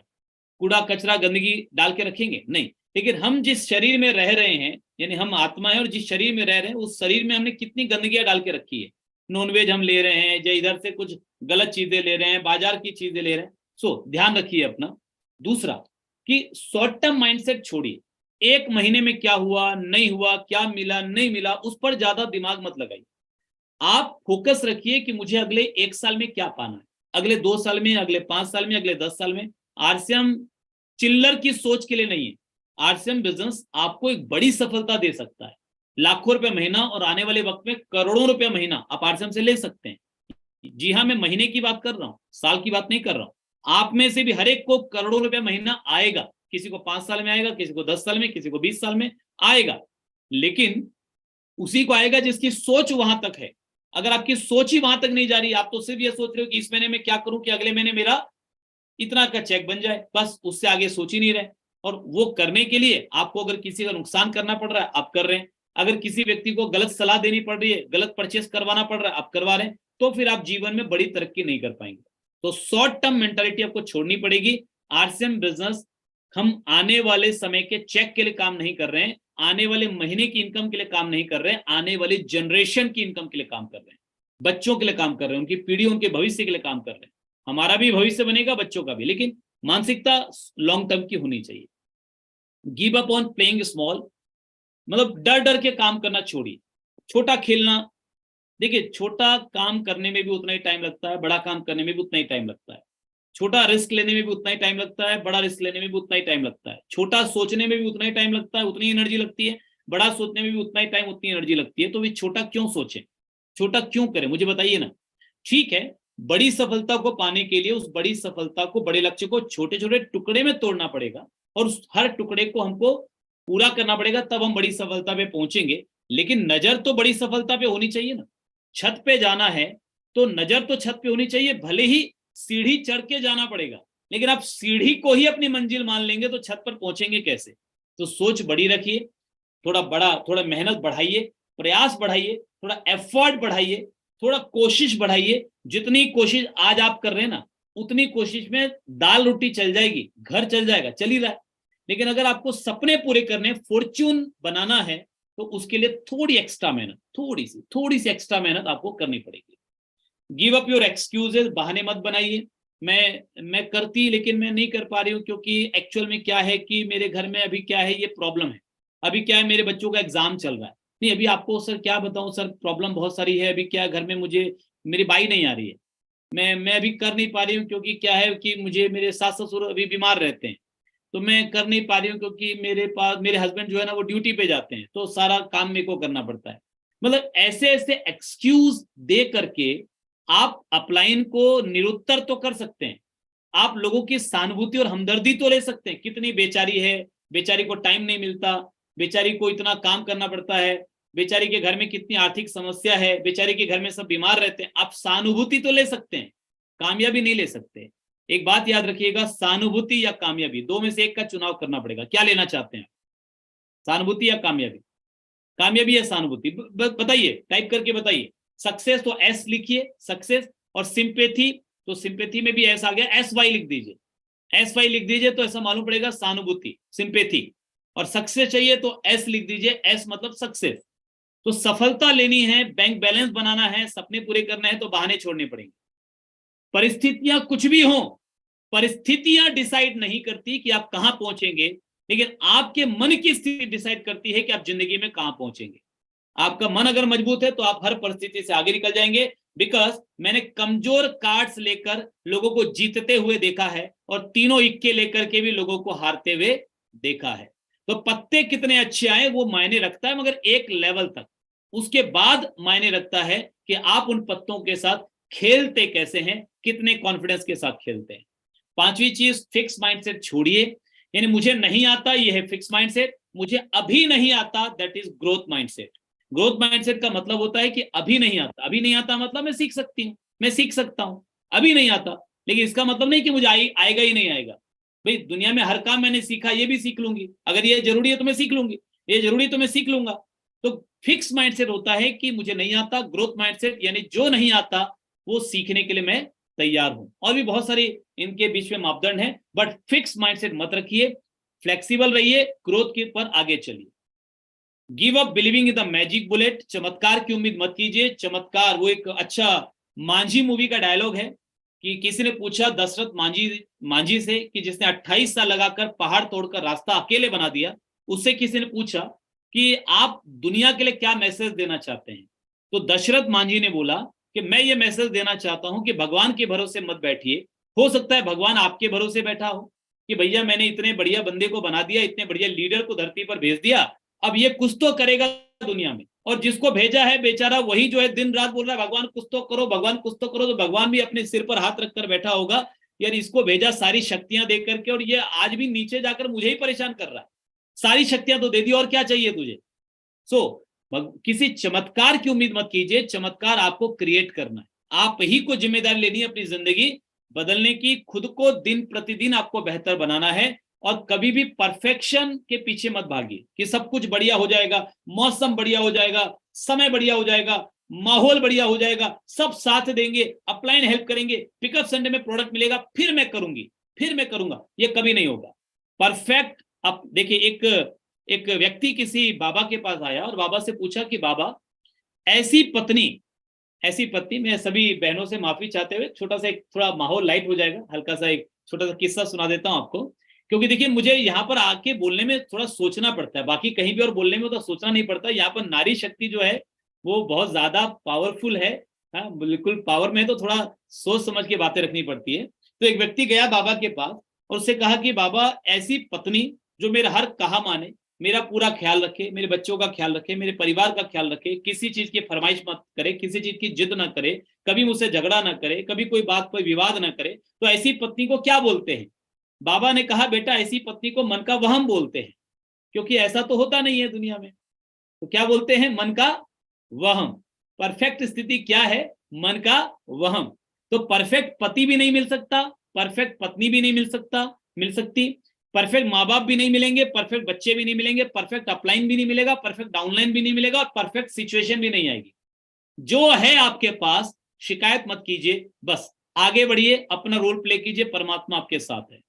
कूड़ा कचरा गंदगी डाल के रखेंगे? नहीं। लेकिन हम जिस शरीर में रह रहे हैं, यानी हम आत्मा है, और जिस शरीर में रह रहे हैं उस शरीर में हमने कितनी गंदगियां डाल के रखी है। नॉनवेज हम ले रहे हैं, या इधर से कुछ गलत चीजें ले रहे हैं, बाजार की चीजें ले रहे हैं। सो ध्यान रखिए अपना। दूसरा, कि शॉर्ट टर्म माइंडसेट छोड़िए। एक महीने में क्या हुआ नहीं हुआ, क्या मिला नहीं मिला, उस पर ज्यादा दिमाग मत लगाइए। आप फोकस रखिए कि मुझे अगले 1 साल में क्या पाना है, अगले 2 साल में, अगले 5 साल में, अगले 10 साल में। आरसीएम चिल्लर की सोच के लिए नहीं है। आरसीएम बिजनेस आपको एक बड़ी सफलता दे सकता है, लाखों रुपए महीना, और आने वाले वक्त में करोड़ों रुपए महीना आप आरसीएम से ले सकते हैं। जी हाँ, मैं महीने की बात कर रहा हूँ, साल की बात नहीं कर रहा हूँ। आप में से भी हर एक को करोड़ों रुपए महीना आएगा, किसी को 5 साल में आएगा, किसी को 10 साल में, किसी को 20 साल में आएगा, लेकिन उसी को आएगा जिसकी सोच वहां तक है। अगर आपकी सोच ही वहां तक नहीं जा रही, आप तो सिर्फ ये सोच रहे हो कि इस महीने में क्या करूं कि अगले महीने मेरा इतना का चेक बन जाए, बस उससे आगे सोच ही नहीं रहे। और वो करने के लिए आपको अगर किसी का नुकसान करना पड़ रहा है, आप कर रहे हैं। अगर किसी व्यक्ति को गलत सलाह देनी पड़ रही है, गलत परचेस करवाना पड़ रहा है, आप करवा रहे हैं, तो फिर आप जीवन में बड़ी तरक्की नहीं कर पाएंगे। तो शॉर्ट टर्म मेंटालिटी आपको छोड़नी पड़ेगी। आरसीएम बिजनेस हम आने वाले समय के चेक के लिए काम नहीं कर रहे हैं, आने वाले महीने की इनकम के लिए काम नहीं कर रहे हैं, आने वाली जनरेशन की इनकम के लिए काम कर रहे हैं, बच्चों के लिए काम कर रहे हैं, उनकी पीढ़ी, उनके भविष्य के लिए काम कर रहे हैं। हमारा भी भविष्य बनेगा, बच्चों का भी, लेकिन मानसिकता लॉन्ग टर्म की होनी चाहिए। Give up on playing small, मतलब डर डर के काम करना छोड़िए, छोटा खेलना। देखिए, छोटा काम करने में भी उतना ही टाइम लगता है, बड़ा काम करने में भी उतना ही टाइम लगता है। छोटा रिस्क लेने में भी उतना ही टाइम लगता है, बड़ा रिस्क लेने में भी उतना ही टाइम लगता है। छोटा सोचने में भी उतना ही टाइम लगता है, उतनी एनर्जी लगती है, बड़ा सोचने में भी उतना ही टाइम, उतनी एनर्जी लगती है। तो वे छोटा क्यों सोचें, छोटा क्यों करें, मुझे बताइए ना। ठीक है, बड़ी सफलता को पाने के लिए उस बड़ी सफलता को, बड़े लक्ष्य को छोटे छोटे टुकड़े में तोड़ना पड़ेगा, और उस हर टुकड़े को हमको पूरा करना पड़ेगा, तब हम बड़ी सफलता पे पहुंचेंगे। लेकिन नजर तो बड़ी सफलता पे होनी चाहिए ना। छत पे जाना है तो नजर तो छत पे होनी चाहिए, भले ही सीढ़ी चढ़ के जाना पड़ेगा, लेकिन आप सीढ़ी को ही अपनी मंजिल मान लेंगे तो छत पर पहुंचेंगे कैसे। तो सोच बड़ी रखिए, थोड़ा मेहनत बढ़ाइए, प्रयास बढ़ाइए, थोड़ा एफर्ट बढ़ाइए, थोड़ा कोशिश बढ़ाइए। जितनी कोशिश आज आप कर रहे हैं ना, उतनी कोशिश में दाल रोटी चल जाएगी, घर चल जाएगा, चल ही रहा है। लेकिन अगर आपको सपने पूरे करने, फॉर्च्यून बनाना है, तो उसके लिए थोड़ी एक्स्ट्रा मेहनत, थोड़ी सी एक्स्ट्रा मेहनत आपको करनी पड़ेगी। गिव अप योर एक्सक्यूजेस, बहाने मत बनाइए। मैं करती, लेकिन मैं नहीं कर पा रही हूँ, क्योंकि एक्चुअल में क्या है कि मेरे घर में अभी क्या है, ये प्रॉब्लम है, अभी क्या है, मेरे बच्चों का एग्जाम चल रहा है। नहीं, अभी आपको सर क्या बताऊं सर, प्रॉब्लम बहुत सारी है। अभी क्या है, घर में मुझे मेरी बाई नहीं आ रही है, मैं अभी कर नहीं पा रही हूँ, क्योंकि क्या है कि मुझे मेरे सास ससुर अभी बीमार रहते हैं, तो मैं कर नहीं पा रही हूँ, क्योंकि मेरे पास मेरे हस्बैंड जो है ना वो ड्यूटी पे जाते हैं, तो सारा काम मेरे को करना पड़ता है। मतलब ऐसे ऐसे एक्सक्यूज दे करके आप अपलाइन को निरुत्तर तो कर सकते हैं, आप लोगों की सहानुभूति और हमदर्दी तो ले सकते हैं। कितनी बेचारी है, बेचारी को टाइम नहीं मिलता, बेचारी को इतना काम करना पड़ता है, बेचारी के घर में कितनी आर्थिक समस्या है, बेचारी के घर में सब बीमार रहते हैं। आप सहानुभूति तो ले सकते हैं, कामयाबी नहीं ले सकते। एक बात याद रखिएगा, सहानुभूति या कामयाबी, दो में से एक का चुनाव करना पड़ेगा। क्या लेना चाहते हैं, सहानुभूति या कामयाबी? कामयाबी या सहानुभूति? बताइए, टाइप करके बताइए। सक्सेस तो एस लिखिए, सक्सेस, और सिंपैथी तो सिंपैथी में भी एस आ गया, एस वाई लिख दीजिए, एस वाई लिख दीजिए तो ऐसा मालूम पड़ेगा सहानुभूति, सिंपैथी। और सक्सेस चाहिए तो एस लिख दीजिए, एस मतलब सक्सेस। तो सफलता लेनी है, बैंक बैलेंस बनाना है, सपने पूरे करना है तो बहाने छोड़ने पड़ेंगे। परिस्थितियां कुछ भी हो, परिस्थितियां डिसाइड नहीं करती कि आप कहां पहुंचेंगे, लेकिन आपके मन की स्थिति डिसाइड करती है कि आप जिंदगी में कहां पहुंचेंगे। आपका मन अगर मजबूत है तो आप हर परिस्थिति से आगे निकल जाएंगे। बिकॉज मैंने कमजोर कार्ड्स लेकर लोगों को जीतते हुए देखा है और तीनों इक्के लेकर के भी लोगों को हारते हुए देखा है। तो पत्ते कितने अच्छे आए वो मायने रखता है, मगर एक लेवल तक। उसके बाद मायने रखता है कि आप उन पत्तों के साथ खेलते कैसे हैं, कितने कॉन्फिडेंस के साथ खेलते हैं। पांचवी चीज, फिक्स माइंडसेट छोड़िए। यानी मुझे नहीं आता, ये है फिक्स माइंडसेट। मुझे अभी नहीं आता, that is growth mindset. Growth mindset का मतलब होता है कि अभी नहीं आता। अभी नहीं आता मतलब मैं सीख सकती हूँ, मैं सीख सकता हूं। अभी नहीं आता, लेकिन इसका मतलब नहीं कि मुझे आएगा ही नहीं आएगा। भाई दुनिया में हर काम मैंने सीखा, ये भी सीख लूंगी। अगर ये जरूरी है तो मैं सीख लूंगी, ये जरूरी है तो मैं सीख लूंगा। तो फिक्स माइंडसेट होता है कि मुझे नहीं आता। ग्रोथ माइंडसेट यानी जो नहीं आता वो सीखने के लिए मैं तैयार हूं। और भी बहुत सारे इनके बीच में मापदंड है, बट फिक्स माइंडसेट मत रखिए, फ्लेक्सिबल रहिए, ग्रोथ के पर आगे चलिए। Give up believing in the magic bullet. चमत्कार की उम्मीद मत कीजिए। चमत्कार, वो एक अच्छा मांझी मूवी का डायलॉग है कि किसी ने पूछा दशरथ मांझी से कि जिसने 28 साल लगाकर पहाड़ तोड़कर रास्ता अकेले बना दिया, उससे किसी ने पूछा कि आप दुनिया के लिए क्या मैसेज देना चाहते हैं। तो दशरथ मांझी ने बोला कि मैं ये मैसेज देना चाहता हूं कि भगवान के भरोसे मत बैठिए। हो सकता है भगवान आपके भरोसे बैठा हो कि भैया मैंने इतने बढ़िया बंदे को बना दिया, इतने बढ़िया लीडर को धरती पर भेज दिया, अब ये कुछ तो करेगा दुनिया में। और जिसको भेजा है बेचारा वही जो है दिन रात बोल रहा है भगवान कुछ तो करो, भगवान कुछ तो करो। तो भगवान भी अपने सिर पर हाथ रखकर बैठा होगा, यार इसको भेजा सारी शक्तियां दे करके और ये आज भी नीचे जाकर मुझे ही परेशान कर रहा है। सारी शक्तियां तो दे दी और क्या चाहिए तुझे। किसी चमत्कार की उम्मीद मत कीजिए। चमत्कार आपको क्रिएट करना है, आप ही को जिम्मेदारी लेनी है अपनी जिंदगी बदलने की। खुद को दिन प्रतिदिन आपको बेहतर बनाना है और कभी भी परफेक्शन के पीछे मत भागिए कि सब कुछ बढ़िया हो जाएगा, मौसम बढ़िया हो जाएगा, समय बढ़िया हो जाएगा, माहौल बढ़िया हो जाएगा, सब साथ देंगे, अपलाइन हेल्प करेंगे, पिकअप संडे में प्रोडक्ट मिलेगा, फिर मैं करूंगी, फिर मैं करूंगा। ये कभी नहीं होगा परफेक्ट। अब देखिए, एक व्यक्ति किसी बाबा के पास आया और बाबा से पूछा कि बाबा ऐसी पत्नी, मैं सभी बहनों से माफी चाहते हुए छोटा सा एक थोड़ा माहौल लाइट हो जाएगा, हल्का सा एक छोटा सा किस्सा सुना देता हूं आपको। क्योंकि देखिए मुझे यहाँ पर आके बोलने में थोड़ा सोचना पड़ता है, बाकी कहीं भी और बोलने में तो सोचना नहीं पड़ता। यहाँ पर नारी शक्ति जो है वो बहुत ज्यादा पावरफुल है। हाँ बिल्कुल पावर में तो थोड़ा सोच समझ के बातें रखनी पड़ती है। तो एक व्यक्ति गया बाबा के पास और उससे कहा कि बाबा ऐसी पत्नी जो मेरा हर कहा माने, मेरा पूरा ख्याल रखे, मेरे बच्चों का ख्याल रखे, मेरे परिवार का ख्याल रखे, किसी चीज की फरमाइश मत करे, किसी चीज की जिद ना करे, कभी मुझसे झगड़ा ना करे, कभी कोई बात कोई विवाद ना करे, तो ऐसी पत्नी को क्या बोलते हैं। बाबा ने कहा बेटा ऐसी पत्नी को मन का वहम बोलते हैं, क्योंकि ऐसा तो होता नहीं है दुनिया में। तो क्या बोलते हैं, मन का वहम। परफेक्ट स्थिति क्या है, मन का वहम। तो परफेक्ट पति भी नहीं मिल सकता, परफेक्ट पत्नी भी नहीं मिल सकती, परफेक्ट माँ बाप भी नहीं मिलेंगे, परफेक्ट बच्चे भी नहीं मिलेंगे, परफेक्ट अपलाइन भी नहीं मिलेगा, परफेक्ट डाउनलाइन भी नहीं मिलेगा और परफेक्ट सिचुएशन भी नहीं आएगी। जो है आपके पास शिकायत मत कीजिए, बस आगे बढ़िए, अपना रोल प्ले कीजिए, परमात्मा आपके साथ है।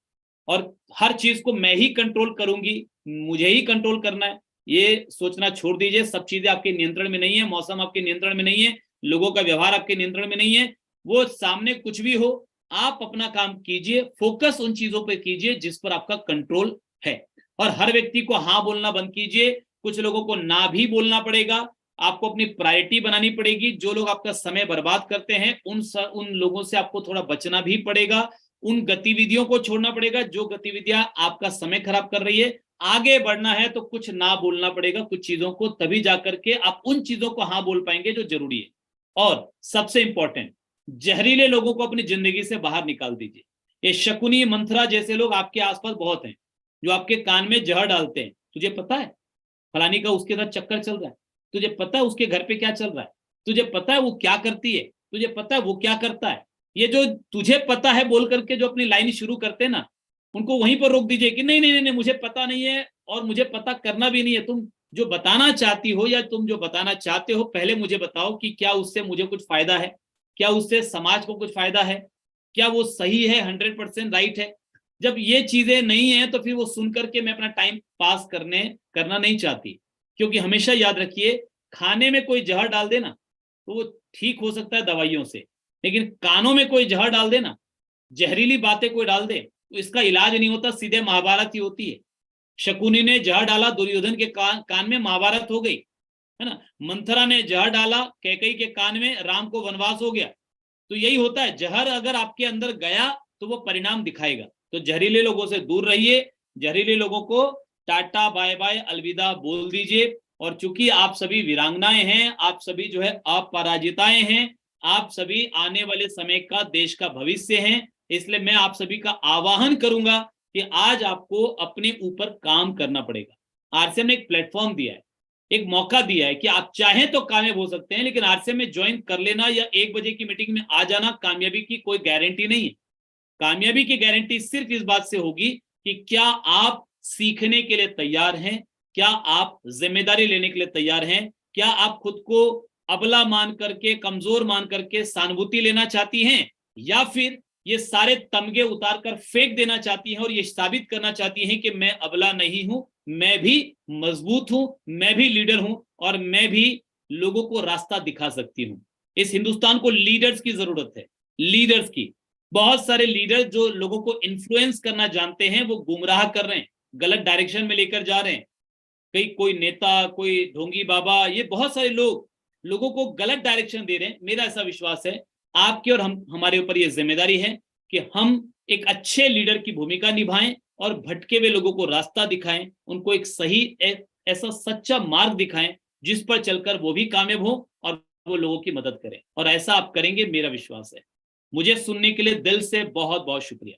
और हर चीज को मैं ही कंट्रोल करूंगी, मुझे ही कंट्रोल करना है, ये सोचना छोड़ दीजिए। सब चीजें आपके नियंत्रण में नहीं है, मौसम आपके नियंत्रण में नहीं है, लोगों का व्यवहार आपके नियंत्रण में नहीं है। वो सामने कुछ भी हो, आप अपना काम कीजिए, फोकस उन चीजों पर कीजिए जिस पर आपका कंट्रोल है। और हर व्यक्ति को हाँ बोलना बंद कीजिए, कुछ लोगों को ना भी बोलना पड़ेगा, आपको अपनी प्रायोरिटी बनानी पड़ेगी। जो लोग आपका समय बर्बाद करते हैं उन लोगों से आपको थोड़ा बचना भी पड़ेगा, उन गतिविधियों को छोड़ना पड़ेगा जो गतिविधियां आपका समय खराब कर रही है। आगे बढ़ना है तो कुछ ना बोलना पड़ेगा कुछ चीजों को, तभी जाकर के आप उन चीजों को हाँ बोल पाएंगे जो जरूरी है। और सबसे इंपॉर्टेंट, जहरीले लोगों को अपनी जिंदगी से बाहर निकाल दीजिए। ये शकुनी मंथरा जैसे लोग आपके आसपास बहुत हैं, जो आपके कान में जहर डालते हैं। तुझे पता है फलानी का उसके साथ चक्कर चल रहा है, तुझे पता है उसके घर पे क्या चल रहा है, तुझे पता है वो क्या करती है, तुझे पता है वो क्या करता है। ये जो तुझे पता है बोल करके जो अपनी लाइन शुरू करते हैं ना, उनको वहीं पर रोक दीजिए कि नहीं नहीं नहीं, नहीं मुझे पता नहीं है और मुझे पता करना भी नहीं है। तुम जो बताना चाहती हो या तुम जो बताना चाहते हो पहले मुझे बताओ कि क्या उससे मुझे कुछ फायदा है, क्या उससे समाज को कुछ फायदा है, क्या वो सही है, 100% राइट है। जब ये चीजें नहीं है तो फिर वो सुन करके मैं अपना टाइम पास करना नहीं चाहती। क्योंकि हमेशा याद रखिए, खाने में कोई जहर डाल देना तो वो ठीक हो सकता है दवाइयों से, लेकिन कानों में कोई जहर डाल देना, जहरीली बातें कोई डाल दे तो इसका इलाज नहीं होता, सीधे महाभारत ही होती है। शकुनी ने जहर डाला दुर्योधन के कान में, महाभारत हो गई, है ना। मंथरा ने जहर डाला कैकेयी के कान में, राम को वनवास हो गया। तो यही होता है, जहर अगर आपके अंदर गया तो वो परिणाम दिखाएगा। तो जहरीले लोगों से दूर रहिए, जहरीले लोगों को टाटा बाय बाय अलविदा बोल दीजिए। और चूंकि आप सभी वीरांगनाएं हैं, आप सभी जो है अपराजिताएं हैं, आप सभी आने वाले समय का देश का भविष्य हैं, इसलिए मैं आप सभी का आह्वान करूंगा कि आज आपको अपने ऊपर काम करना पड़ेगा। आरसीएम ने एक प्लेटफॉर्म दिया है, एक मौका दिया है कि आप चाहें तो कामयाब हो सकते हैं, लेकिन आरसीएम में ज्वाइन कर लेना या 1 बजे की मीटिंग में आ जाना कामयाबी की कोई गारंटी नहीं है। कामयाबी की गारंटी सिर्फ इस बात से होगी कि क्या आप सीखने के लिए तैयार हैं, क्या आप जिम्मेदारी लेने के लिए तैयार हैं, क्या आप खुद को अबला मान करके, कमजोर मान करके सहानुभूति लेना चाहती हैं, या फिर ये सारे तमगे उतार कर फेंक देना चाहती हैं और ये साबित करना चाहती हैं कि मैं अबला नहीं हूं, मैं भी मजबूत हूं, मैं भी लीडर हूं और मैं भी लोगों को रास्ता दिखा सकती हूं। इस हिंदुस्तान को लीडर्स की जरूरत है, लीडर्स की। बहुत सारे लीडर जो लोगों को इन्फ्लुएंस करना जानते हैं वो गुमराह कर रहे हैं, गलत डायरेक्शन में लेकर जा रहे हैं। कई कोई नेता, कोई ढोंगी बाबा, ये बहुत सारे लोग लोगों को गलत डायरेक्शन दे रहे हैं। मेरा ऐसा विश्वास है आपके और हमारे ऊपर ये जिम्मेदारी है कि हम एक अच्छे लीडर की भूमिका निभाएं और भटके हुए लोगों को रास्ता दिखाएं, उनको एक सही ऐसा सच्चा मार्ग दिखाएं जिस पर चलकर वो भी कामयाब हो और वो लोगों की मदद करें। और ऐसा आप करेंगे, मेरा विश्वास है। मुझे सुनने के लिए दिल से बहुत बहुत शुक्रिया।